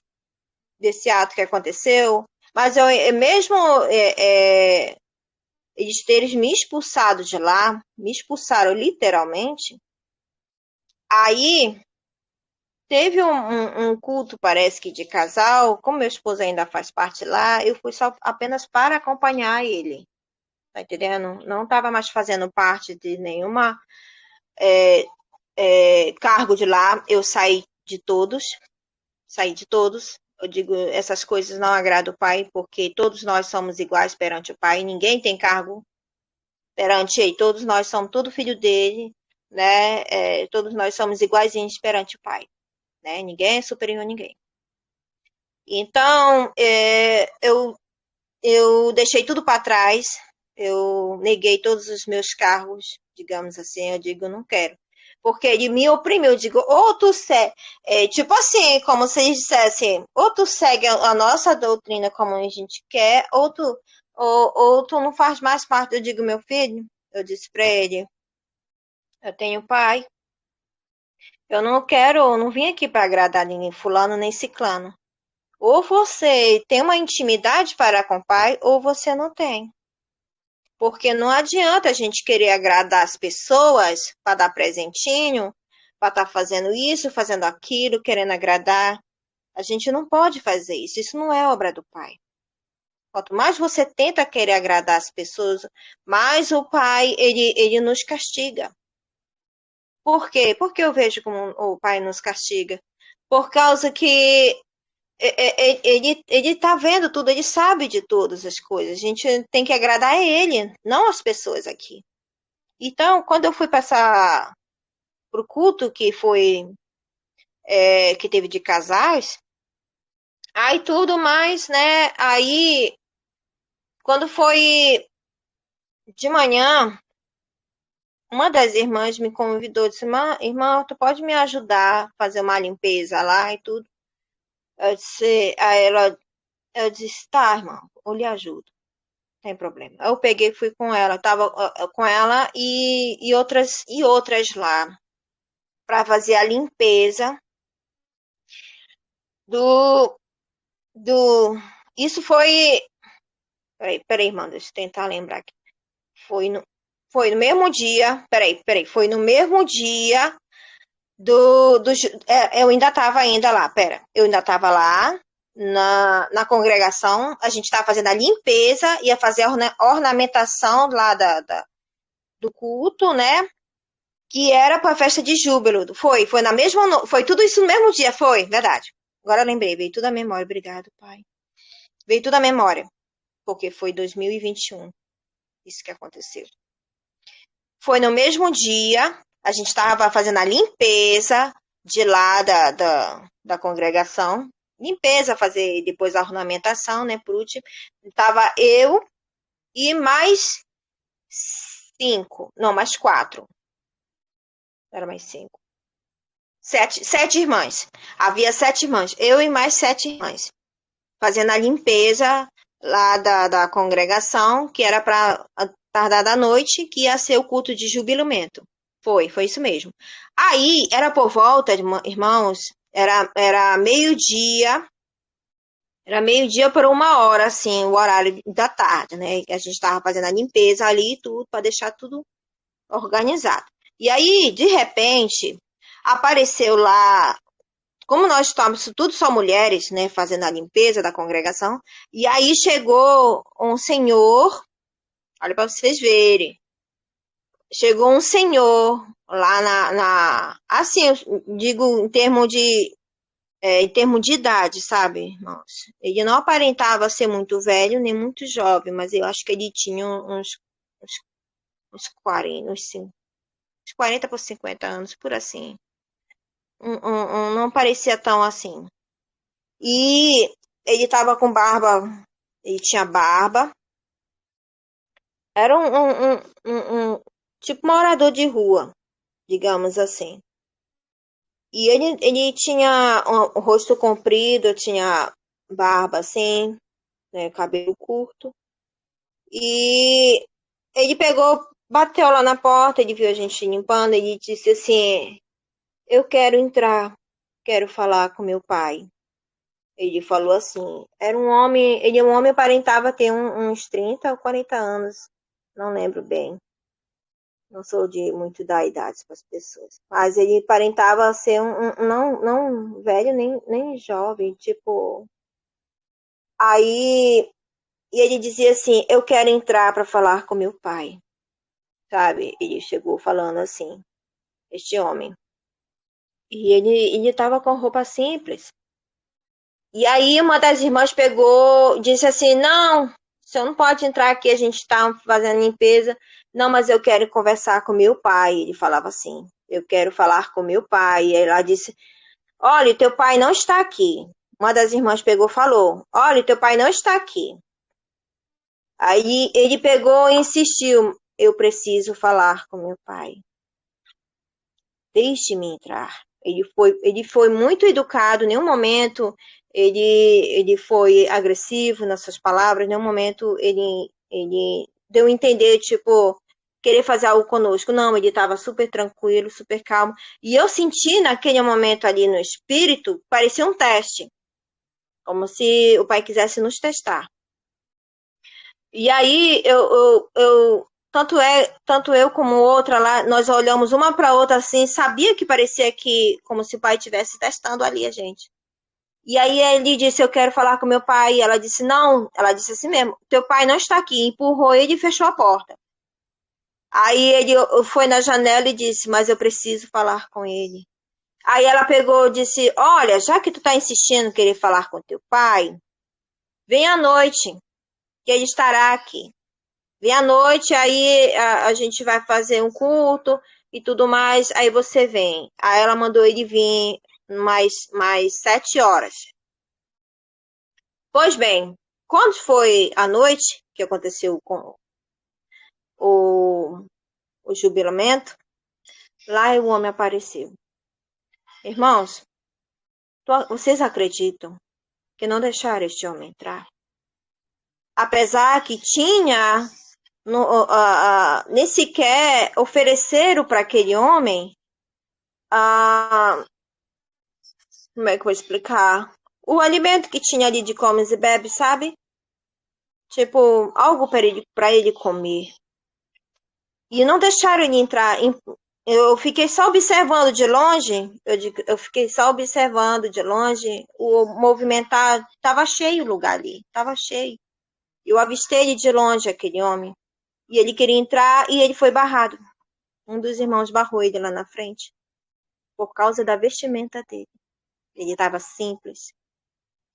S2: desse ato que aconteceu, mas mesmo eles me expulsado de lá, me expulsaram literalmente. Aí teve um culto, parece que de casal, como meu esposo ainda faz parte lá, eu fui só apenas para acompanhar ele. Tá entendendo? Não estava mais fazendo parte de nenhuma cargo de lá. Eu saí de todos. Eu digo, essas coisas não agradam o Pai, porque todos nós somos iguais perante o Pai. Ninguém tem cargo perante Ele. Todos nós somos tudo filho dele, né? Todos nós somos iguaizinhos perante o Pai, né? Ninguém é superior a ninguém. Então, eu deixei tudo para trás. Eu neguei todos os meus cargos, digamos assim. Eu digo, não quero. Porque ele me oprimiu. Eu digo, ou tu segue, tipo assim, como se eles dissessem, ou tu segue a nossa doutrina como a gente quer, ou tu não faz mais parte. Eu digo, meu filho, eu disse para ele, eu tenho pai, eu não quero, eu não vim aqui para agradar ninguém, fulano nem ciclano. Ou você tem uma intimidade para com o pai, ou você não tem. Porque não adianta a gente querer agradar as pessoas para dar presentinho, para estar fazendo isso, fazendo aquilo, querendo agradar. A gente não pode fazer isso. Isso não é obra do Pai. Quanto mais você tenta querer agradar as pessoas, mais o Pai ele nos castiga. Por quê? Porque eu vejo como o Pai nos castiga. Por causa que ele está vendo tudo, ele sabe de todas as coisas. A gente tem que agradar a ele, não as pessoas aqui. Então, quando eu fui passar pro culto que foi que teve de casais, Aí tudo mais, né? Aí, quando foi de manhã, uma das irmãs me convidou, disse, irmã, tu pode me ajudar a fazer uma limpeza lá e tudo? Eu disse, eu disse, tá, irmã, eu lhe ajudo, não tem problema. Eu peguei e fui com ela, tava com ela e outras lá para fazer a limpeza do, do, isso foi, peraí, irmã, deixa eu tentar lembrar aqui. Foi no, foi no mesmo dia, peraí, foi no mesmo dia eu ainda estava ainda lá, eu ainda estava lá na congregação, a gente estava fazendo a limpeza, ia fazer a ornamentação lá do culto, né? Que era para a festa de júbilo. Foi na mesma, foi tudo isso no mesmo dia, foi, verdade. Agora eu lembrei, veio tudo à memória, obrigado, pai. Veio tudo à memória, porque foi 2021, isso que aconteceu. Foi no mesmo dia, a gente estava fazendo a limpeza de lá da congregação. Limpeza, fazer depois a ornamentação, né, por último. Tava eu e mais 5, não, mais 4. Era mais 5. Sete irmãs. Havia 7 irmãs. Eu e mais 7 irmãs. Fazendo a limpeza lá da congregação, que era para tardar da noite, que ia ser o culto de jubilamento. Foi isso mesmo. Aí, era por volta, irmãos, era meio-dia por 1 hora, assim, o horário da tarde, né? A gente estava fazendo a limpeza ali e tudo, para deixar tudo organizado. E aí, de repente, apareceu lá, como nós estamos tudo só mulheres, né, fazendo a limpeza da congregação, e aí chegou um senhor, olha para vocês verem, chegou um senhor lá assim, eu digo em termos de idade, sabe, irmãos? Ele não aparentava ser muito velho, nem muito jovem, mas eu acho que ele tinha uns 40, uns 40 por 50 anos, por assim. Não parecia tão assim. E ele tava com barba, ele tinha barba. Era tipo morador de rua, digamos assim. E ele tinha o rosto comprido, tinha barba assim, né, cabelo curto. E ele pegou, bateu lá na porta, ele viu a gente limpando, ele disse assim: eu quero entrar, quero falar com meu pai. Ele falou assim, ele é um homem, aparentava ter uns 30 ou 40 anos, não lembro bem. Não sou de muito dar idade para as pessoas. Mas ele aparentava ser não velho nem jovem, tipo. Aí e ele dizia assim: eu quero entrar para falar com meu pai, sabe? Ele chegou falando assim, este homem. E ele estava com roupa simples. E aí uma das irmãs pegou, disse assim: não, você não pode entrar aqui, a gente está fazendo limpeza. Não, mas eu quero conversar com meu pai. Ele falava assim: eu quero falar com meu pai. E aí ela disse: olha, teu pai não está aqui. Uma das irmãs pegou e falou: olha, teu pai não está aqui. Aí ele pegou e insistiu: eu preciso falar com meu pai. Deixe-me entrar. Ele foi muito educado, em nenhum momento ele foi agressivo nas suas palavras, em nenhum momento ele deu a entender, tipo, querer fazer algo conosco. Não, ele estava super tranquilo, super calmo. E eu senti naquele momento ali no espírito, parecia um teste, como se o pai quisesse nos testar. E aí tanto eu como outra lá, nós olhamos uma para outra assim, sabia que parecia que como se o pai estivesse testando ali a gente. E aí ele disse: eu quero falar com meu pai. E ela disse: não, ela disse assim mesmo: teu pai não está aqui. Empurrou ele e fechou a porta. Aí ele foi na janela e disse: mas eu preciso falar com ele. Aí ela pegou e disse: olha, já que tu tá insistindo em querer falar com teu pai, vem à noite, que ele estará aqui. Vem à noite, aí a gente vai fazer um culto e tudo mais, aí você vem. Aí ela mandou ele vir mais 7 horas. Pois bem, quando foi à noite que aconteceu com o, o jubilamento, lá o homem apareceu. Irmãos, vocês acreditam que não deixaram este homem entrar? Apesar que tinha, nem sequer ofereceram para aquele homem, como é que eu vou explicar? O alimento que tinha ali de comes e bebes, sabe? Tipo, algo para ele comer. E não deixaram ele entrar. Eu fiquei só observando de longe. Eu fiquei só observando de longe. O movimentar. Estava cheio o lugar ali. Estava cheio. Eu avistei ele de longe, aquele homem. E ele queria entrar e ele foi barrado. Um dos irmãos barrou ele lá na frente. Por causa da vestimenta dele. Ele estava simples.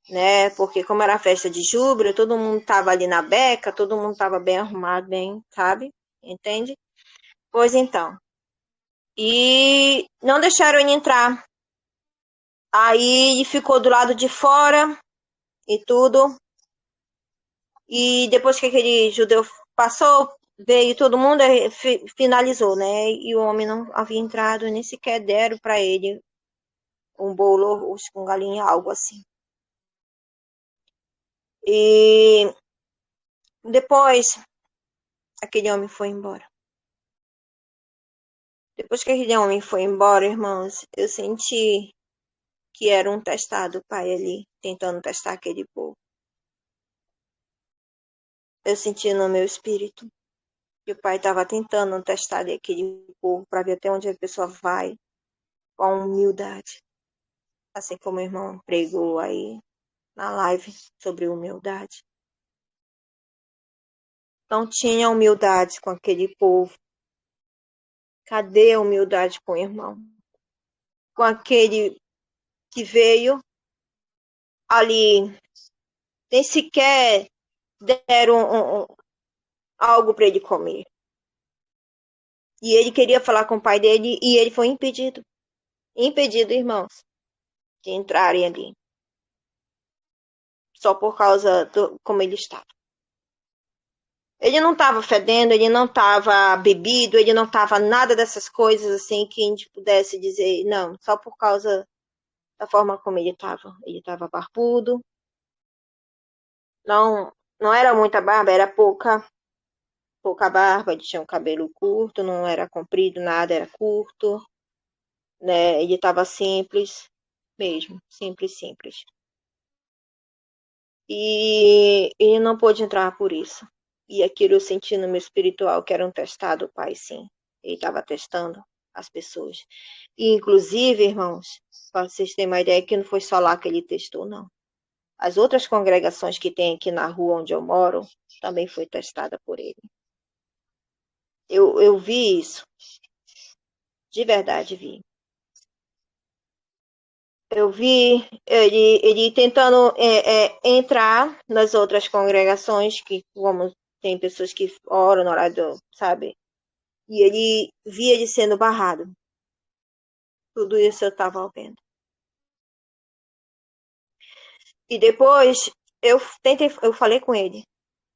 S2: Né? Porque como era festa de júbilo, todo mundo estava ali na beca, todo mundo estava bem arrumado, bem, sabe? Entende? Pois então. E não deixaram ele entrar. Aí ele ficou do lado de fora e tudo. E depois que aquele judeu passou, veio todo mundo, finalizou, né? E o homem não havia entrado, nem sequer deram para ele um bolo com galinha, algo assim. E depois aquele homem foi embora. Depois que aquele homem foi embora, irmãos, eu senti que era um testado o pai ali, tentando testar aquele povo. Eu senti no meu espírito que o pai estava tentando testar ali aquele povo para ver até onde a pessoa vai, com a humildade. Assim como o irmão pregou aí na live sobre humildade. Não tinha humildade com aquele povo. Cadê a humildade com o irmão? Com aquele que veio ali, nem sequer deram algo para ele comer. E ele queria falar com o pai dele e ele foi impedido. Impedido, irmãos, de entrarem ali. Só por causa do como ele estava. Ele não estava fedendo, ele não estava bebido, ele não estava nada dessas coisas assim que a gente pudesse dizer, não, só por causa da forma como ele estava. Ele estava barbudo. Não, não era muita barba, era pouca barba, ele tinha um cabelo curto, não era comprido, nada, era curto, né? Ele estava simples mesmo, simples, simples. E ele não pôde entrar por isso. E aquilo eu senti no meu espiritual que era um testado, o pai, sim. Ele estava testando as pessoas. E, inclusive, irmãos, para vocês terem uma ideia, que não foi só lá que ele testou, não. As outras congregações que tem aqui na rua onde eu moro também foi testada por ele. Eu vi isso. De verdade, vi. Eu vi ele tentando entrar nas outras congregações, que como tem pessoas que oram no horário, sabe? E ele via ele sendo barrado. Tudo isso eu estava vendo. E depois eu falei com ele,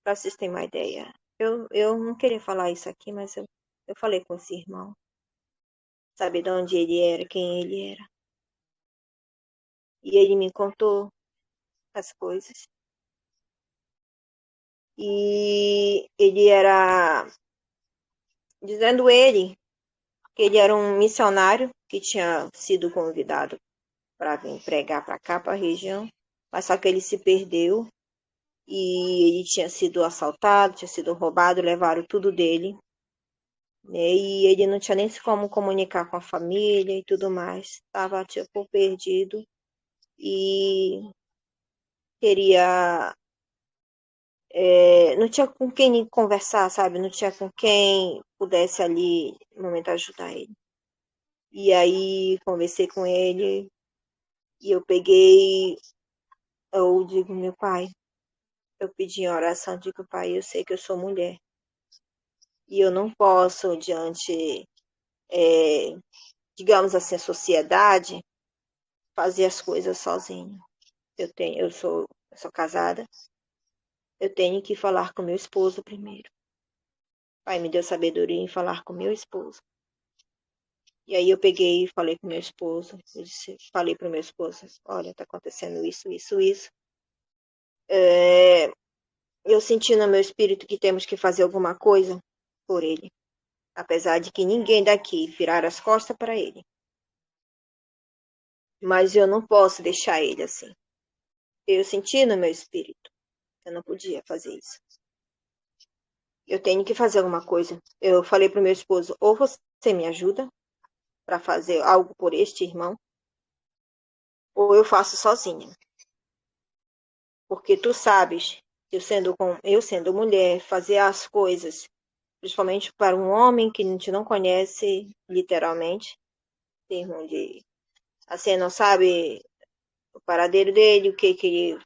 S2: para vocês terem uma ideia. Eu não queria falar isso aqui, mas eu falei com esse irmão. Sabe de onde ele era, quem ele era. E ele me contou as coisas. E ele era, dizendo ele, que ele era um missionário que tinha sido convidado para vir pregar para cá, para a região, mas só que ele se perdeu e ele tinha sido assaltado, tinha sido roubado, levaram tudo dele, né? E ele não tinha nem como comunicar com a família e tudo mais, estava tipo perdido e queria, não tinha com quem conversar, sabe? Não tinha com quem pudesse ali no momento ajudar ele. E aí conversei com ele e eu digo, meu pai, eu pedi em oração, digo, pai, eu sei que eu sou mulher. E eu não posso, diante, digamos assim, a sociedade, fazer as coisas sozinho. eu sou casada, eu tenho que falar com meu esposo primeiro. O Pai me deu sabedoria em falar com meu esposo. E aí eu peguei e falei com meu esposo. Falei para o meu esposo, olha, está acontecendo isso, isso, isso. Eu senti no meu espírito que temos que fazer alguma coisa por ele. Apesar de que ninguém daqui virar as costas para ele. Mas eu não posso deixar ele assim. Eu senti no meu espírito. Eu não podia fazer isso. Eu tenho que fazer alguma coisa. Eu falei para o meu esposo, ou você me ajuda para fazer algo por este irmão, ou eu faço sozinha. Porque tu sabes, eu sendo mulher, fazer as coisas, principalmente para um homem que a gente não conhece, literalmente, termo de, assim, não sabe o paradeiro dele,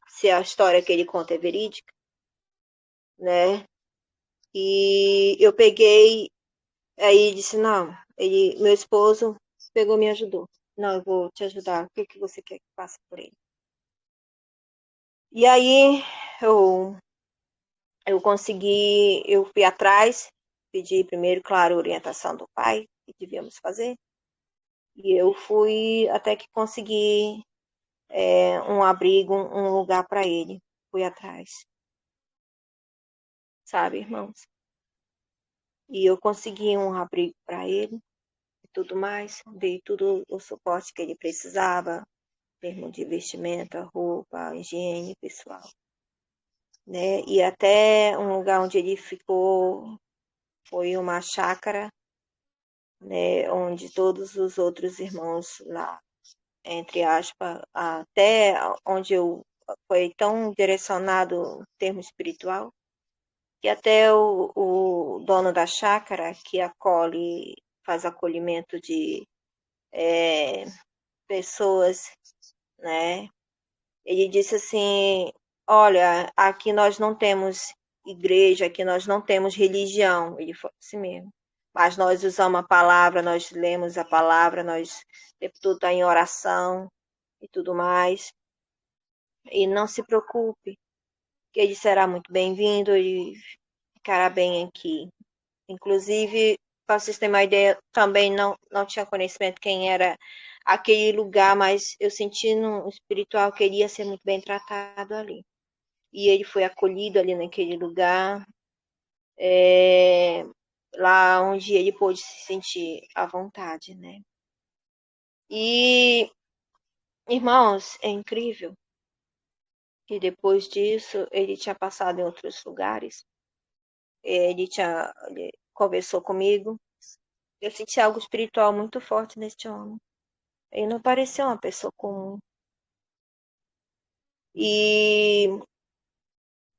S2: se a história que ele conta é verídica, né? E eu peguei, aí disse, não, meu esposo pegou e me ajudou. Não, eu vou te ajudar, o que que você quer que faça por ele? E aí eu consegui, eu fui atrás, pedi primeiro, claro, orientação do pai, o que devíamos fazer. E eu fui até que consegui um abrigo, um lugar para ele. Fui atrás, sabe, irmãos? E eu consegui um abrigo para ele e tudo mais. Dei todo o suporte que ele precisava, em termos de vestimenta, roupa, higiene pessoal. Né? E até um lugar onde ele ficou foi uma chácara, né? Onde todos os outros irmãos lá, entre aspas, até onde eu foi tão direcionado em termo espiritual, que até o dono da chácara, que acolhe, faz acolhimento de pessoas, né? Ele disse assim, olha, aqui nós não temos igreja, aqui nós não temos religião. Ele falou assim mesmo. Mas nós usamos a palavra, nós lemos a palavra, nós o tempo todo está em oração e tudo mais. E não se preocupe, que ele será muito bem-vindo e ficará bem aqui. Inclusive, para vocês terem uma ideia, também não tinha conhecimento quem era aquele lugar, mas eu senti no espiritual que ele ia ser muito bem tratado ali. E ele foi acolhido ali naquele lugar, lá onde ele pôde se sentir à vontade, né? E, irmãos, é incrível que depois disso ele tinha passado em outros lugares, ele conversou comigo. Eu senti algo espiritual muito forte neste homem. Ele não parecia uma pessoa comum. E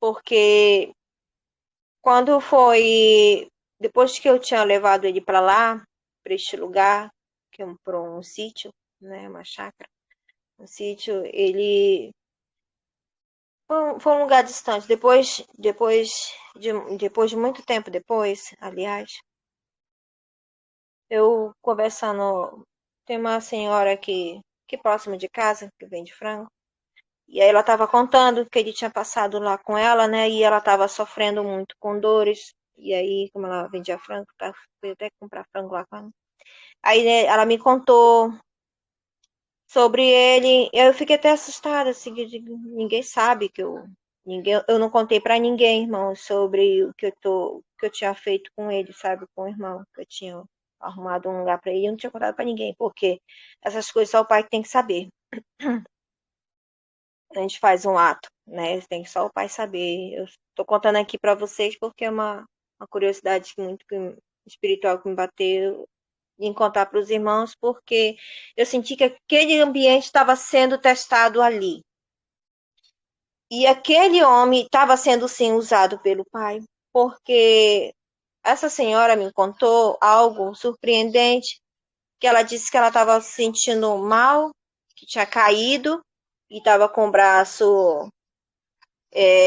S2: porque quando foi depois que eu tinha levado ele para lá, para este lugar, que é para um sítio, né, uma chácara, um sítio, ele foi um lugar distante. Depois de muito tempo depois, aliás, eu conversando, tem uma senhora que é próxima de casa, que vende frango. E aí ela estava contando que ele tinha passado lá com ela, né? E ela estava sofrendo muito com dores. E aí, como ela vendia frango, fui até comprar frango lá com ela. Aí né, ela me contou sobre ele. Eu fiquei até assustada, assim, ninguém sabe eu não contei para ninguém, irmão, sobre que eu tinha feito com ele, sabe, com o irmão, que eu tinha arrumado um lugar para ele, eu não tinha contado para ninguém, porque essas coisas só o pai tem que saber. A gente faz um ato, né? Tem que só o pai saber. Eu estou contando aqui para vocês porque é uma curiosidade muito espiritual que me bateu em contar para os irmãos, porque eu senti que aquele ambiente estava sendo testado ali. E aquele homem estava sendo sim usado pelo pai, porque essa senhora me contou algo surpreendente, que ela disse que ela estava se sentindo mal, que tinha caído e estava com o braço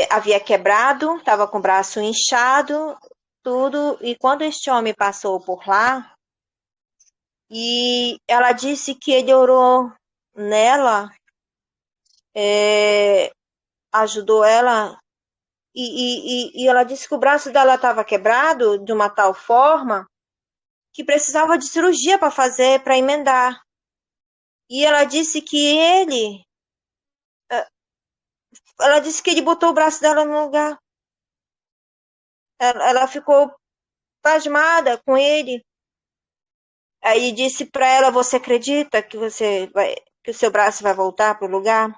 S2: havia quebrado, estava com o braço inchado, tudo. E quando este homem passou por lá, e ela disse que ele orou nela, ajudou ela e ela disse que o braço dela estava quebrado de uma tal forma que precisava de cirurgia para fazer, para emendar. E ela disse que ele botou o braço dela no lugar. Ela ficou pasmada com ele. Aí disse para ela: "Você acredita que o seu braço vai voltar pro lugar?"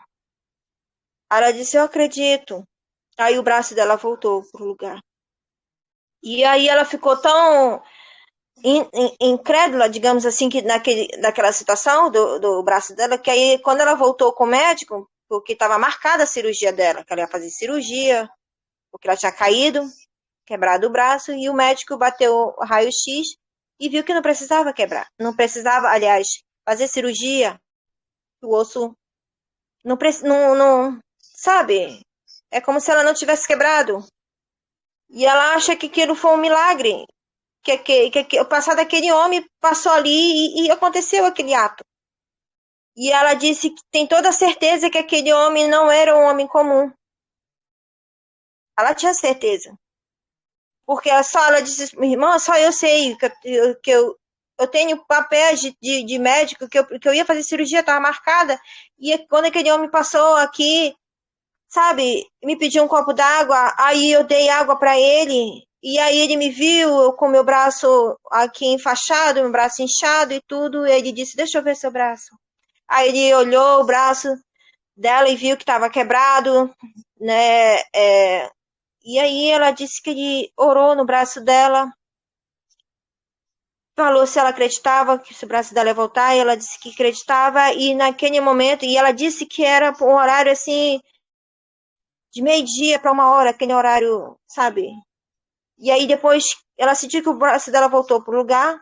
S2: Ela disse: "Eu acredito." Aí o braço dela voltou pro lugar. E aí ela ficou tão incrédula, digamos assim, que naquela situação do braço dela, que aí quando ela voltou com o médico, porque estava marcada a cirurgia dela, que ela ia fazer cirurgia, porque ela tinha caído, quebrado o braço, e o médico bateu o raio-x e viu que não precisava quebrar. Não precisava, aliás, fazer cirurgia, o osso não, sabe? É como se ela não tivesse quebrado. E ela acha que aquilo foi um milagre, que o passado daquele homem passou ali e aconteceu aquele ato. E ela disse que tem toda a certeza que aquele homem não era um homem comum. Ela tinha certeza. Porque ela disse: "Irmã, só eu sei eu tenho papéis de médico que eu ia fazer cirurgia, estava marcada. E quando aquele homem passou aqui, sabe, me pediu um copo d'água, aí eu dei água para ele. E aí ele me viu com meu braço aqui enfaixado, meu braço inchado e tudo. E ele disse: Deixa eu ver seu braço." Aí ele olhou o braço dela e viu que estava quebrado, né? E aí ela disse que ele orou no braço dela, falou se ela acreditava que o braço dela ia voltar, e ela disse que acreditava, e naquele momento, e ela disse que era um horário assim, de meio-dia para 1 hora, aquele horário, sabe? E aí depois ela sentiu que o braço dela voltou pro lugar,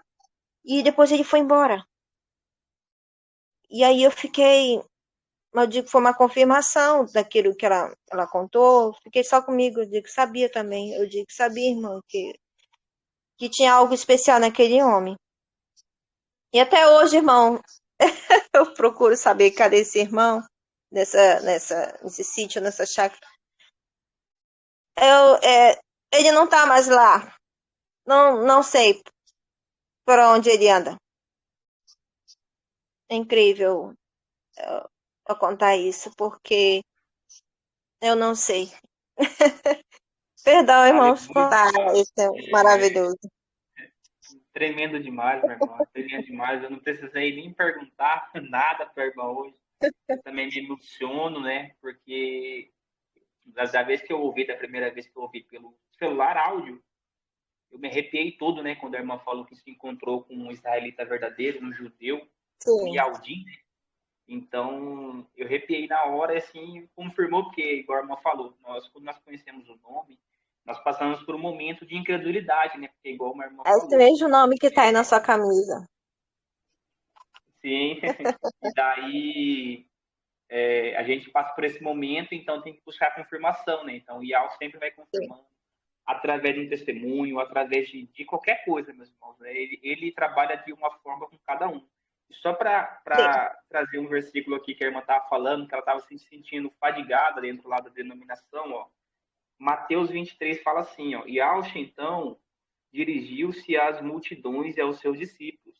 S2: e depois ele foi embora. E aí eu digo que foi uma confirmação daquilo que ela contou, fiquei só comigo, eu digo que sabia também, eu digo que sabia, irmão, que tinha algo especial naquele homem. E até hoje, irmão, eu procuro saber cadê esse irmão, nesse sítio, nessa chácara. Ele não tá mais lá. Não sei por onde ele anda. É incrível eu contar isso, porque eu não sei. Perdão, irmãos,
S1: Aleluia.
S2: contar. Isso é
S1: É,
S2: maravilhoso.
S1: tremendo demais, meu irmão. Tremendo demais. Eu não precisei nem perguntar nada para o irmão hoje. Eu também me emociono, né? Porque da vez que eu ouvi, da primeira vez que eu ouvi pelo celular áudio, eu me arrepiei todo, né? Quando a irmã falou que se encontrou com um israelita verdadeiro, um judeu, um
S2: Sim,
S1: Yaldim. Então, eu arrepiei na hora, assim, confirmou, porque, igual a irmã falou, quando nós conhecemos o nome, nós passamos por um momento de incredulidade, né? Porque, igual uma irmã
S2: é esse
S1: falou,
S2: mesmo nome que tá aí na sua camisa.
S1: sim, e daí a gente passa por esse momento, então tem que buscar a confirmação, né? Então, o IAL sempre vai
S2: Sim,
S1: confirmando, através de um testemunho, através de qualquer coisa, meus irmãos. Né? Ele trabalha de uma forma com cada um. E só
S2: sim.
S1: para trazer um versículo aqui que a irmã estava falando, que ela estava se sentindo fadigada dentro lá da denominação, ó. Mateus 23 fala assim, ó, e Alxa, então, dirigiu-se às multidões e aos seus discípulos.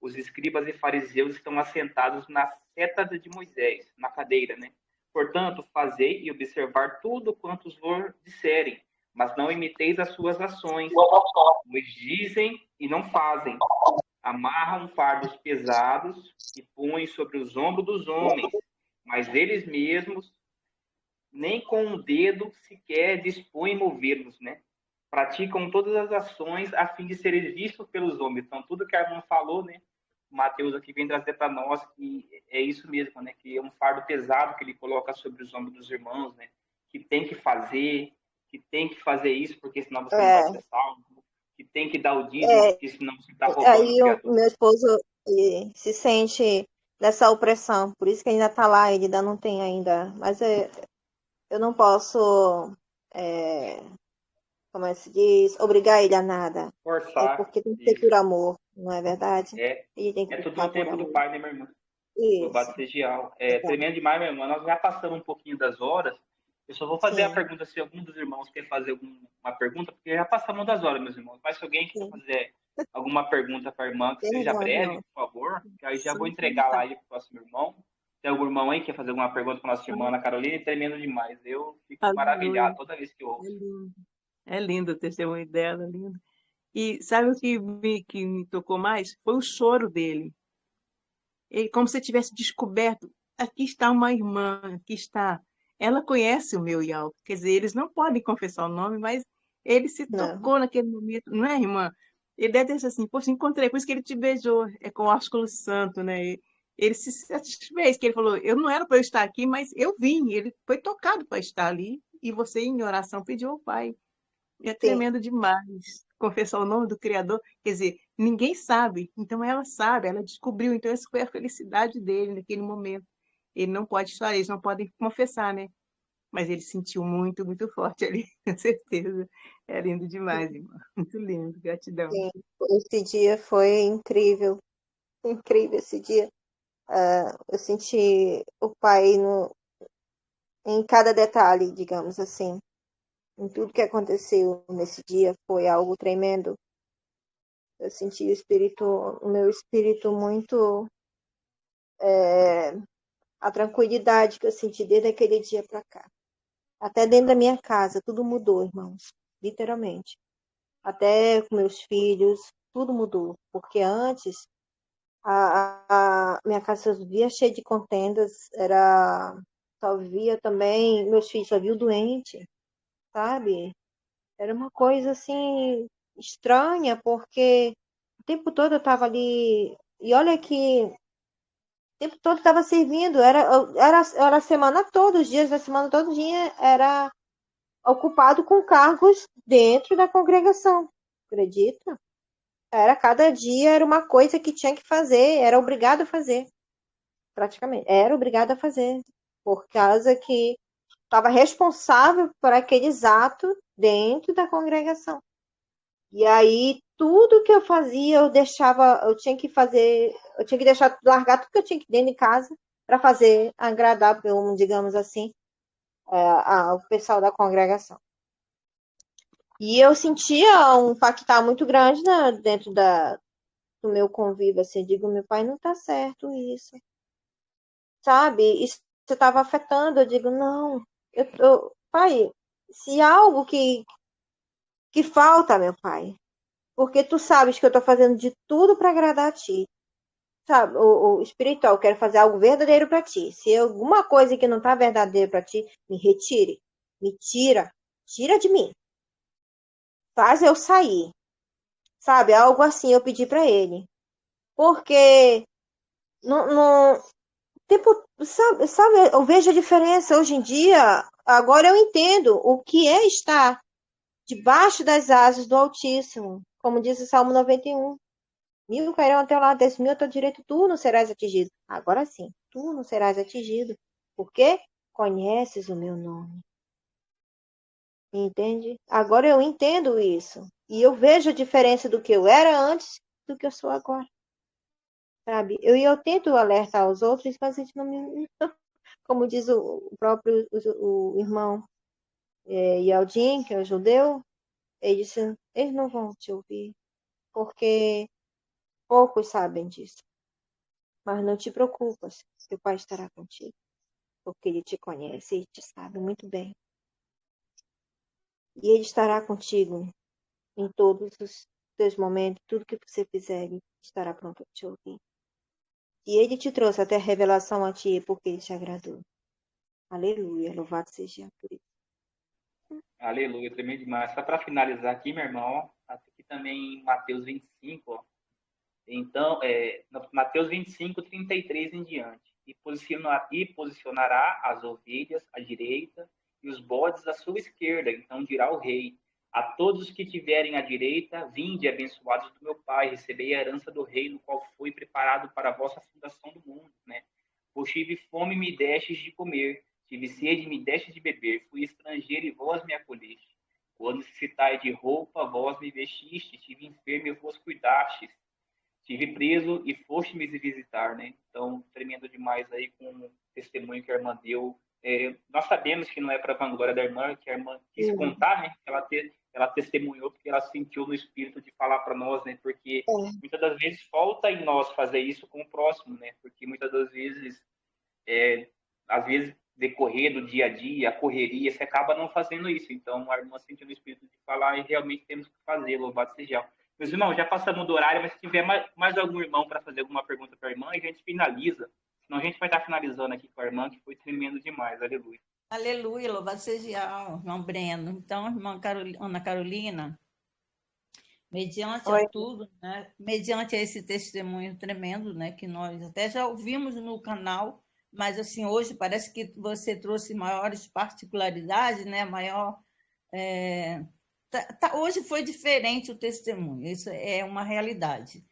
S1: Os escribas e fariseus estão assentados na seta de Moisés, na cadeira, né? Portanto, fazei e observar tudo quanto vos disserem, mas não imiteis as suas ações, pois dizem e não fazem. Amarram fardos pesados e põem sobre os ombros dos homens, mas eles mesmos nem com o dedo sequer dispõem movê-los, né? Praticam todas as ações a fim de serem vistos pelos homens. Então, tudo que a irmã falou, né? O Mateus aqui vem trazer para nós que é isso mesmo, né? Que é um fardo pesado que ele coloca sobre os ombros dos irmãos, né? Que tem que fazer isso, porque senão você não vai
S2: É,
S1: ser salvo. Que tem que dar o dízimo,
S2: é,
S1: porque senão você está roubando
S2: aí o
S1: criatura.
S2: meu esposo se sente nessa opressão, por isso que ainda tá lá, ele ainda não tem ainda. Mas eu não posso, é, como é que se diz, obrigar ele a nada. É
S1: Forçar
S2: porque tem que ser por
S1: isso.
S2: amor, não é verdade?
S1: É,
S2: Ele tem que
S1: é tudo
S2: buscar
S1: no
S2: por
S1: tempo do
S2: amor.
S1: Pai, né, minha irmã?
S2: Isso,
S1: Louvado seja Al. É
S2: verdade.
S1: tremendo demais, meu irmão. Nós já passamos um pouquinho das horas. Eu só vou fazer a
S2: Sim,
S1: pergunta se algum dos irmãos quer fazer alguma pergunta, porque já passamos das horas, meus irmãos. Mas se alguém quiser
S2: sim.
S1: fazer alguma pergunta para a irmã, que seja
S2: Perdão,
S1: breve,
S2: irmão.
S1: por favor, que aí já
S3: Só
S1: vou
S3: me
S1: entregar a
S3: perguntar.
S1: live para o próximo irmão. Tem algum irmão aí que quer fazer alguma pergunta para nossa irmã Ana Carolina? Tremendo demais. Eu fico
S3: Aleluia.
S1: maravilhado toda vez que eu
S3: É
S1: ouço.
S3: lindo. É lindo o testemunho dela, lindo. E sabe o que me tocou mais? Foi o choro dele. Ele, como se tivesse descoberto, aqui está uma irmã, aqui está. Ela conhece o meu Yalco. Quer dizer, eles não podem confessar o nome, mas ele se
S2: Não,
S3: tocou naquele momento, não é, irmã? Ele deve ter sido assim, poxa, encontrei, por isso que ele te beijou, é com o ósculo santo, né? Ele se satisfez, que ele falou, eu não era para eu estar aqui, mas eu vim, ele foi tocado para estar ali, e você, em oração, pediu ao Pai. E é
S2: sim,
S3: tremendo demais confessar o nome do Criador. Quer dizer, ninguém sabe, então ela sabe, ela descobriu. Então, essa foi a felicidade dele naquele momento. Ele não pode chorar, eles não podem confessar, né? Mas ele sentiu muito, muito forte ali, com certeza. É lindo demais, irmã. Muito lindo, gratidão.
S2: sim. Esse dia foi incrível, incrível esse dia. Eu senti o Pai em cada detalhe, digamos assim. Em tudo que aconteceu nesse dia foi algo tremendo. Eu senti o meu espírito muito, a tranquilidade que eu senti desde aquele dia para cá. Até dentro da minha casa, tudo mudou, irmãos. Literalmente. Até com meus filhos, tudo mudou. Porque antes, a minha casa só vivia cheia de contendas, só via também, meus filhos só viam doente, sabe? Era uma coisa assim estranha, porque o tempo todo eu estava ali. E olha que o tempo todo estava servindo, era a semana toda, os dias da semana todo dia era ocupado com cargos dentro da congregação. Acredita? Era cada dia era uma coisa que tinha que fazer, era obrigado a fazer, praticamente. Era obrigado a fazer, por causa que estava responsável por aqueles atos dentro da congregação. E aí tudo que eu fazia, eu tinha que fazer, eu tinha que deixar largar tudo que eu tinha que dentro de casa para fazer agradar, digamos assim, ao pessoal da congregação. E eu sentia um impactar muito grande dentro do meu convívio, assim, eu digo, meu pai, não tá certo isso, sabe? Isso estava afetando, eu digo, não, pai, se algo que falta, meu pai, porque tu sabes que eu tô fazendo de tudo para agradar a ti, sabe? O espiritual, eu quero fazer algo verdadeiro para ti. Se alguma coisa que não tá verdadeiro para ti, me retire, me tira de mim, faz eu sair, sabe? Algo assim eu pedi para ele, porque não, tipo, sabe, eu vejo a diferença hoje em dia. Agora eu entendo o que é estar debaixo das asas do Altíssimo, como diz o Salmo 91. Mil cairão ao teu lado, 10.000 ao teu direito, tu não serás atingido. Agora sim, tu não serás atingido, porque conheces o meu nome. Entende? Agora eu entendo isso. E eu vejo a diferença do que eu era antes do que eu sou agora. Sabe? Eu tento alertar os outros, mas a gente não me. Como diz o próprio o irmão Yaldin, que é o judeu, ele disse: eles não vão te ouvir, porque poucos sabem disso. Mas não te preocupas, que o Pai estará contigo, porque Ele te conhece e te sabe muito bem. E Ele estará contigo em todos os teus momentos, tudo que você fizer, Ele estará pronto a te ouvir. E Ele te trouxe até a revelação a ti, porque Ele te agradou. Aleluia, louvado seja por isso.
S1: Aleluia, tremendo demais. Só para finalizar aqui, meu irmão, aqui também em Mateus 25, ó. Então, Mateus 25, 33 em diante. E posicionará as ovelhas à direita e os bodes à sua esquerda. Então dirá o rei: a todos os que tiverem à direita, vinde abençoados do meu Pai, recebei a herança do reino, qual foi preparado para a vossa fundação do mundo, né? Pois tive fome e me destes de comer, tive sede e me destes de beber, fui estrangeiro e vós me acolheste. Quando necessitai de roupa, vós me vestistes, estive enfermo e vos cuidastes. Estive preso e foste me visitar, né? Então, tremendo demais aí com o testemunho que a irmã deu nós sabemos que não é para a vanglória da irmã, que a irmã quis contar, né? Ela testemunhou porque ela sentiu no espírito de falar para nós, né? Porque muitas das vezes falta em nós fazer isso com o próximo, né? Porque muitas das vezes, às vezes, decorrer do dia a dia, a correria, você acaba não fazendo isso. Então, a irmã sentiu no espírito de falar e realmente temos que fazer, louvado seja. Meus irmãos, já passamos do horário, mas se tiver mais algum irmão para fazer alguma pergunta para a irmã, a gente finaliza. Senão a gente vai estar finalizando aqui com a irmã, que foi tremendo demais. Aleluia.
S4: Aleluia, louvado seja o irmão Breno. Então, irmã Ana Carolina, mediante a
S2: Oi.
S4: tudo, né? Mediante a esse testemunho tremendo, né? Que nós até já ouvimos no canal, mas assim, hoje parece que você trouxe maiores particularidades, né? Maior. Hoje foi diferente o testemunho, isso é uma realidade.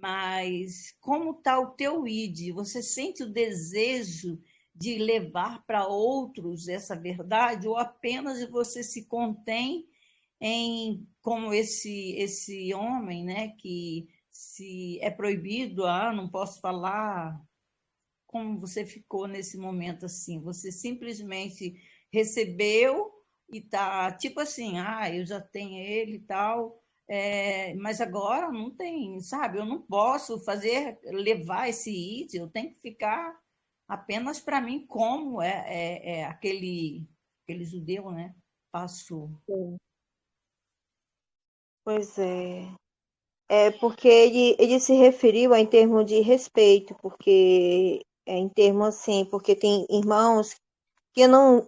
S4: Mas como está o teu ID? Você sente o desejo de levar para outros essa verdade ou apenas você se contém em como esse homem, né, que se é proibido, não posso falar, como você ficou nesse momento assim? Você simplesmente recebeu e tá tipo assim, eu já tenho ele e tal, mas agora não tem, sabe? Eu não posso levar esse ID, eu tenho que ficar apenas para mim, como aquele judeu, né? Passou.
S2: Pois é. É porque ele se referiu em termos de respeito, porque em termos assim, porque tem irmãos que não,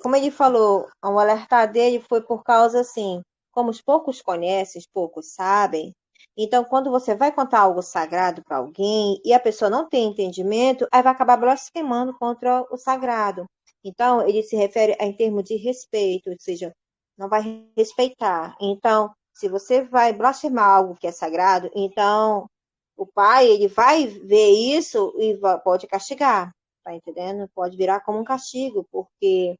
S2: como ele falou, o alertar dele foi por causa assim, como os poucos conhecem, os poucos sabem. Então, quando você vai contar algo sagrado para alguém e a pessoa não tem entendimento, aí vai acabar blasfemando contra o sagrado. Então, ele se refere em termos de respeito, ou seja, não vai respeitar. Então, se você vai blasfemar algo que é sagrado, então o pai ele vai ver isso e pode castigar, tá entendendo? Pode virar como um castigo, porque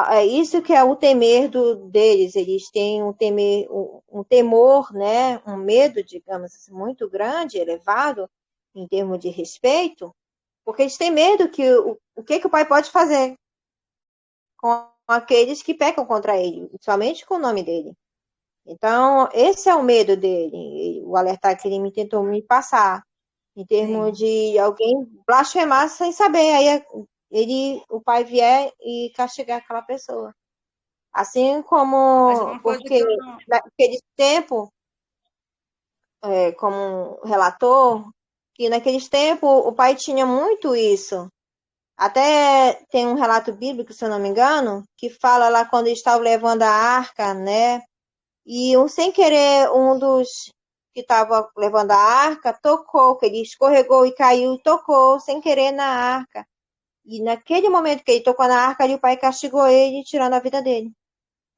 S2: é isso que é o temer deles. Eles têm um temor, né? Um medo, digamos assim, muito grande, elevado, em termos de respeito, porque eles têm medo que o que o pai pode fazer com aqueles que pecam contra ele, somente com o nome dele. Então, esse é o medo dele, o alertar que ele me tentou me passar, em termos de alguém blasfemar sem saber, aí o pai vier e castigar aquela pessoa. Assim
S4: Mas
S2: como,
S4: uma coisa que
S2: porque
S4: eu não.
S2: naquele tempo, como relator, que naqueles tempos o pai tinha muito isso. Até tem um relato bíblico, se eu não me engano, que fala lá quando eles estavam levando a arca, né? E sem querer, um dos que estava levando a arca tocou, que ele escorregou e caiu e tocou sem querer na arca. E naquele momento que ele tocou na arca, o pai castigou ele, tirando a vida dele.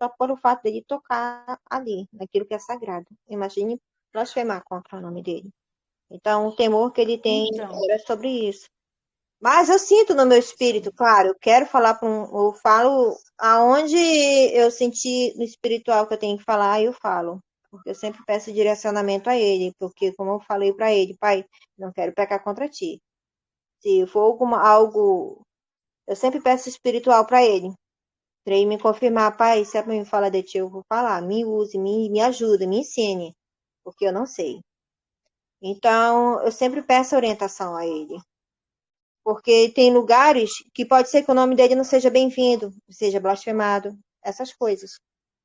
S2: Só por o fato dele tocar ali, naquilo que é sagrado. Imagine blasfemar contra o nome dele. Então, o temor que ele tem
S4: Então,
S2: era sobre isso. Mas eu sinto no meu espírito, claro, eu quero falar eu falo aonde eu senti no espiritual que eu tenho que falar, eu falo. Porque eu sempre peço direcionamento a ele, porque como eu falei para ele, pai, não quero pecar contra ti. Se for algo, eu sempre peço espiritual para ele. Para ele me confirmar, pai, se a mãe fala de ti, eu vou falar. Me use, me ajuda, me ensine, porque eu não sei. Então, eu sempre peço orientação a ele. Porque tem lugares que pode ser que o nome dele não seja bem-vindo, seja blasfemado, essas coisas.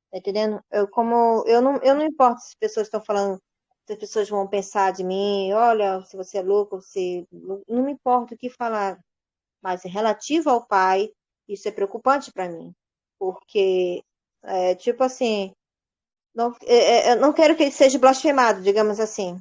S2: Tá entendendo? Eu não importo se as pessoas estão falando, se as pessoas vão pensar de mim, olha, se você é louco, não me importa o que falar, mas relativo ao pai, isso é preocupante para mim, porque tipo assim, eu não quero que ele seja blasfemado, digamos assim,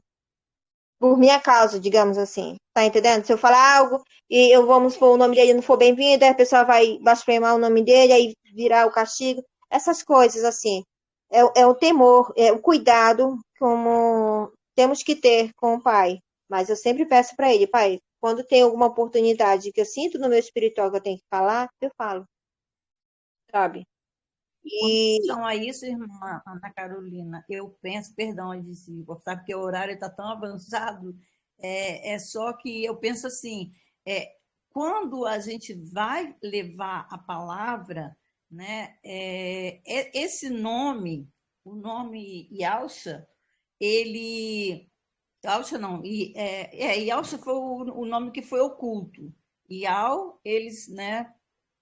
S2: por minha causa, digamos assim. Tá entendendo? Se eu falar algo e vamos supor, o nome dele não for bem-vindo, aí a pessoa vai blasfemar o nome dele, aí virar o castigo. Essas coisas, assim. É o temor, é o cuidado como temos que ter com o pai. Mas eu sempre peço para ele, pai, quando tem alguma oportunidade que eu sinto no meu espiritual que eu tenho que falar, eu falo, sabe?
S4: com
S2: E
S4: relação a isso, irmã Ana Carolina, eu penso, perdão, eu disse, sabe que o horário está tão avançado, só que eu penso assim, é, quando a gente vai levar a palavra, né, esse nome, o nome Yalcha, ele. Yalcha não, Yalcha foi o nome que foi oculto. Yal, eles, né,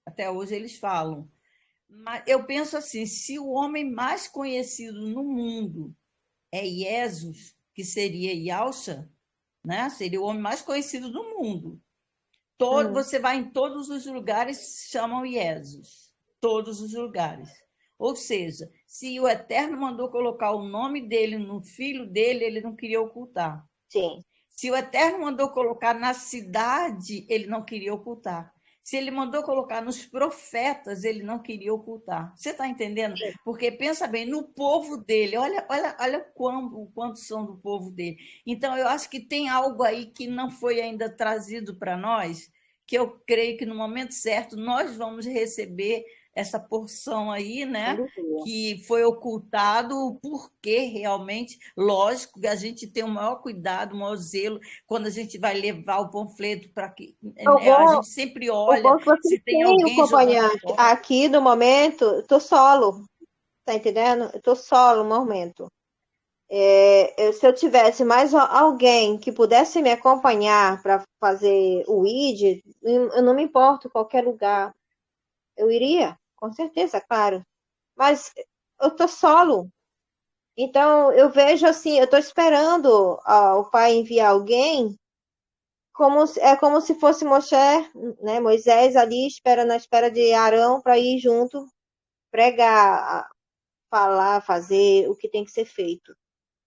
S4: até hoje eles falam. Mas eu penso assim, se o homem mais conhecido no mundo é Jesus, que seria Yalcha, né? Seria o homem mais conhecido do mundo.
S2: Hum,
S4: Você vai em todos os lugares, chamam Jesus. Todos os lugares. Ou seja, se o Eterno mandou colocar o nome dele no filho dele, ele não queria ocultar.
S2: sim.
S4: Se o Eterno mandou colocar na cidade, ele não queria ocultar. Se ele mandou colocar nos profetas, ele não queria ocultar. Você está entendendo? Porque pensa bem, no povo dele, olha o quanto são do povo dele. Então, eu acho que tem algo aí que não foi ainda trazido para nós, que eu creio que no momento certo nós vamos receber essa porção aí, né?
S2: Aleluia.
S4: Que foi ocultado, o porquê realmente, lógico que a gente tem o maior cuidado, o maior zelo, quando a gente vai levar o panfleto para que
S2: O
S4: a
S2: bom,
S4: gente sempre
S2: o bom
S4: olha
S2: é que você
S4: se tem
S2: tem um
S4: alguém jogando
S2: acompanhante.
S4: fora.
S2: Aqui, no momento, eu tô solo, tá entendendo? Eu tô solo no momento. Se eu tivesse mais alguém que pudesse me acompanhar para fazer o ID, eu não me importo, qualquer lugar. Eu iria, com certeza, claro. Mas eu tô solo. Então, eu vejo assim, eu tô esperando o pai enviar alguém, é como se fosse Moshe, né? Moisés ali na espera de Arão para ir junto, pregar, falar, fazer o que tem que ser feito.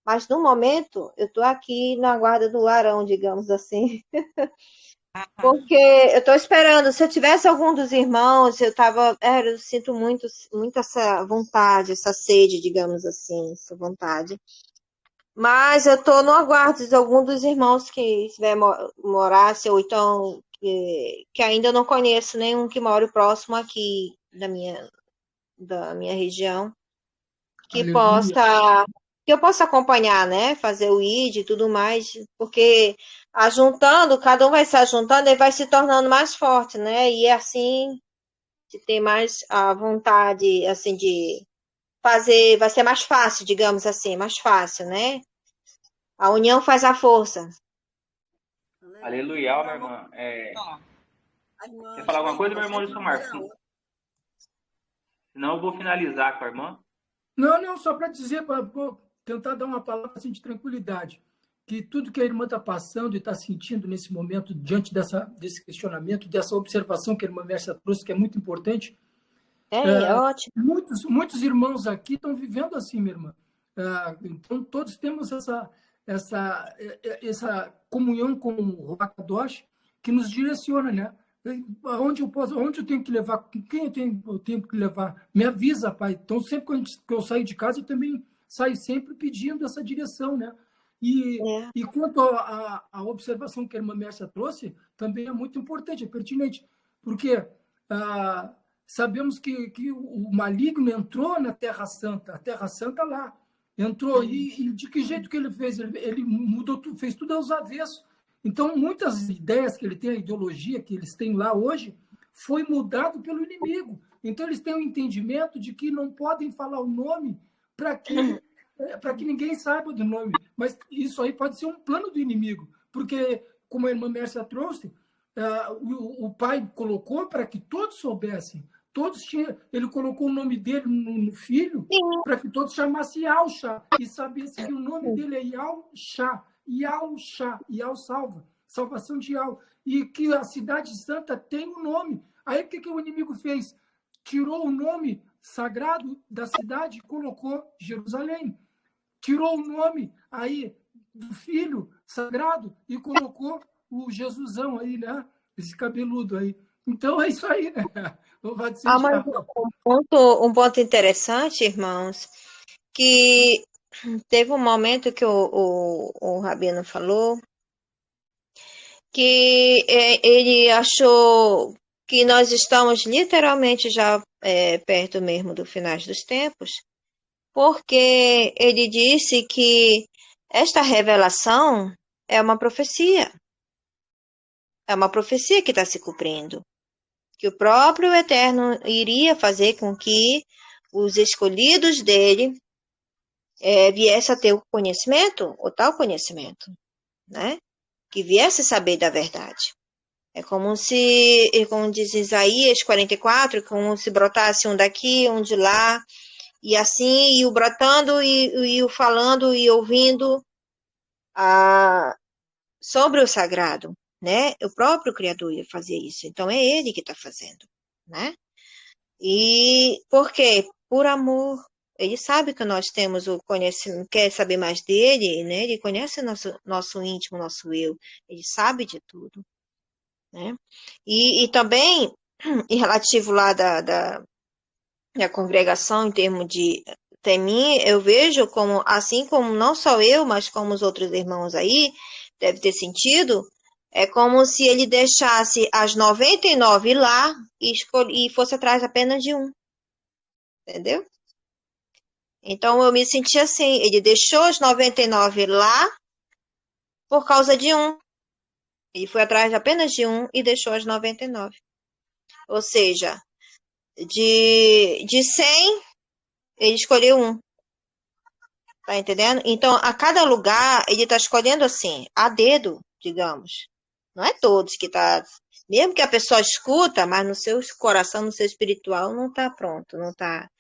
S2: Mas no momento, eu estou aqui na guarda do Arão, digamos assim. Porque eu estou esperando, se eu tivesse algum dos irmãos, eu sinto muito essa vontade, essa sede, digamos assim, essa vontade. Mas eu estou no aguardo de algum dos irmãos que estiver morasse, ou então que ainda não conheço nenhum que mora próximo aqui da minha região, que
S5: Aleluia.
S2: possa que eu possa acompanhar, né? Fazer o ID e tudo mais, porque ajuntando, cada um vai se ajuntando e vai se tornando mais forte, né? E é assim que tem mais a vontade, assim, de fazer, vai ser mais fácil, digamos assim, mais fácil, né? A união faz a força.
S1: Aleluia, minha irmã. Quer falar alguma coisa, meu irmão Wilson Marcos? Senão eu vou finalizar com a irmã.
S5: Não, só para dizer, para tentar dar uma palavra assim, de tranquilidade, que tudo que a irmã está passando e está sentindo nesse momento, diante desse questionamento, dessa observação que a irmã Mércia trouxe, que é muito importante,
S2: É ótimo.
S5: muitos irmãos aqui estão vivendo assim, minha irmã. Então, todos temos essa comunhão com o Hakadosh que nos direciona, né? Onde eu tenho que levar, quem eu tenho que levar, me avisa, pai. Então, sempre que eu saio de casa, eu também saio sempre pedindo essa direção, né? E quanto à observação que a irmã Mércia trouxe, também é muito importante, é pertinente, porque sabemos que o maligno entrou na Terra Santa, a Terra Santa lá, entrou, e de que jeito que ele fez? Ele mudou, fez tudo aos avessos. Então, muitas ideias que ele tem, a ideologia que eles têm lá hoje, foi mudado pelo inimigo. Então, eles têm o entendimento de que não podem falar o nome para que ninguém saiba do nome. Mas isso aí pode ser um plano do inimigo, porque, como a irmã Mércia trouxe, o pai colocou para que todos soubessem. Ele colocou o nome dele no filho para que todos chamassem Yalcha e sabessem que o nome dele é Yalcha. Yal salva, salvação de Yal. E que a cidade santa tem um nome. Aí o que o inimigo fez? Tirou o nome sagrado da cidade e colocou Jerusalém. Tirou o nome aí do filho sagrado e colocou o Jesusão aí, né? Esse cabeludo aí. Então é isso aí, né? Louvado seja
S2: Mas um ponto interessante, irmãos, que teve um momento que o Rabino falou que ele achou que nós estamos literalmente já perto mesmo do final dos tempos, porque ele disse que esta revelação é uma profecia. É uma profecia que está se cumprindo. Que o próprio Eterno iria fazer com que os escolhidos dele viessem a ter o conhecimento, o tal conhecimento, né? Que viesse a saber da verdade. É como diz Isaías 44, como se brotasse um daqui, um de lá, e assim, e o brotando, e o falando, e ouvindo sobre o sagrado, né? O próprio Criador ia fazer isso. Então, é ele que está fazendo, né? E por quê? Por amor. Ele sabe que nós temos o conhecimento, quer saber mais dele, né? Ele conhece nosso íntimo, nosso eu. Ele sabe de tudo, né? E também, em relativo lá da congregação, em termos de Temim, eu vejo como, assim como não só eu, mas como os outros irmãos aí, deve ter sentido, é como se ele deixasse as 99 lá e fosse atrás apenas de um, entendeu? Então, eu me senti assim, ele deixou as 99 lá por causa de um. Ele foi atrás apenas de um e deixou as 99. Ou seja, de 100, ele escolheu um. Tá entendendo? Então, a cada lugar, ele tá escolhendo assim, a dedo, digamos. Não é todos que tá... Mesmo que a pessoa escuta, mas no seu coração, no seu espiritual, não tá pronto, não tá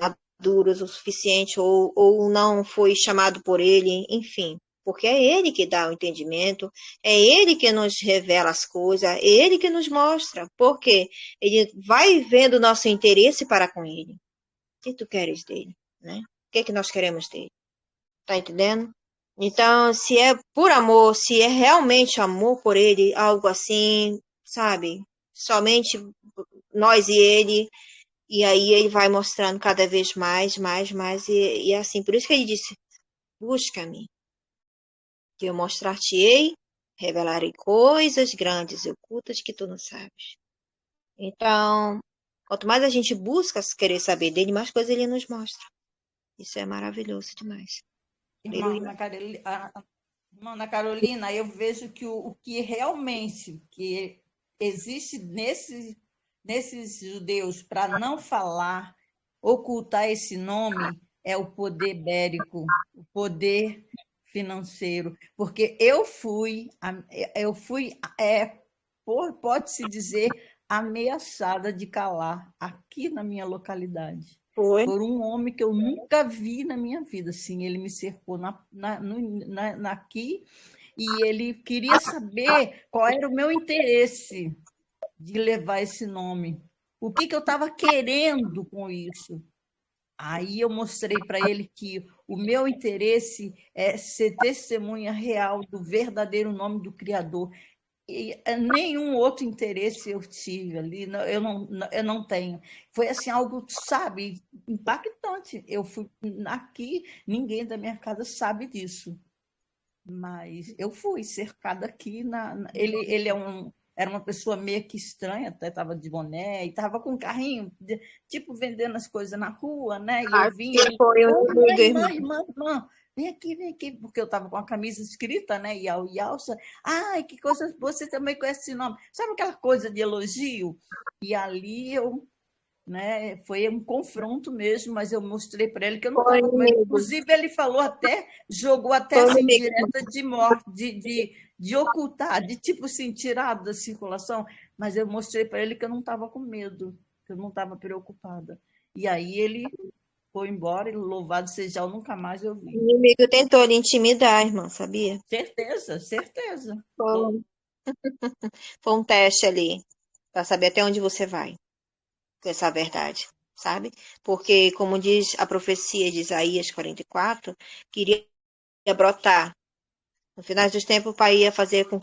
S2: maduro o suficiente, ou não foi chamado por ele, enfim. Porque é ele que dá o entendimento, é ele que nos revela as coisas, é ele que nos mostra. Porque ele vai vendo o nosso interesse para com ele. O que tu queres dele, né? O que nós queremos dele? Tá entendendo? Então, se é por amor, se é realmente amor por ele, algo assim, sabe? Somente nós e ele, e aí ele vai mostrando cada vez mais, e assim. Por isso que ele disse, busca-me, que eu mostrar-te-ei, revelarei coisas grandes e ocultas que tu não sabes. Então, quanto mais a gente busca querer saber dele, mais coisas ele nos mostra. Isso é maravilhoso demais.
S4: Irmã Ana Carolina, eu vejo que o que realmente que existe nesses judeus para não falar, ocultar esse nome, é o poder bérico, o poder financeiro. Porque pode-se dizer, ameaçada de calar aqui na minha localidade.
S2: Foi.
S4: Por um homem que eu nunca vi na minha vida. Assim, ele me cercou aqui e ele queria saber qual era o meu interesse de levar esse nome. O que eu estava querendo com isso? Aí eu mostrei para ele que o meu interesse é ser testemunha real do verdadeiro nome do Criador. E nenhum outro interesse eu tive ali, eu não tenho. Foi assim algo, sabe, impactante. Eu fui aqui, ninguém da minha casa sabe disso, mas eu fui cercada aqui. Ele era uma pessoa meio que estranha, até estava de boné e estava com um carrinho, tipo vendendo as coisas na rua, né? E eu vinha, mãe, vem aqui, porque eu estava com a camisa escrita, né? Yalsa, ai, que coisa, você também conhece esse nome. Sabe aquela coisa de elogio? E ali né, foi um confronto mesmo, mas eu mostrei para ele que eu não estava com ele. Inclusive, ele jogou até assim, direta de morte, de ocultar, de tipo assim, tirado da circulação, mas eu mostrei para ele que eu não estava com medo, que eu não estava preocupada. E aí ele foi embora, e louvado seja, eu nunca mais eu vi.
S2: O inimigo tentou lhe intimidar, irmã, sabia?
S4: Certeza.
S2: Foi um teste ali, para saber até onde você vai com essa verdade, sabe? Porque, como diz a profecia de Isaías 44, queria brotar. No final dos tempos, o Pai ia fazer com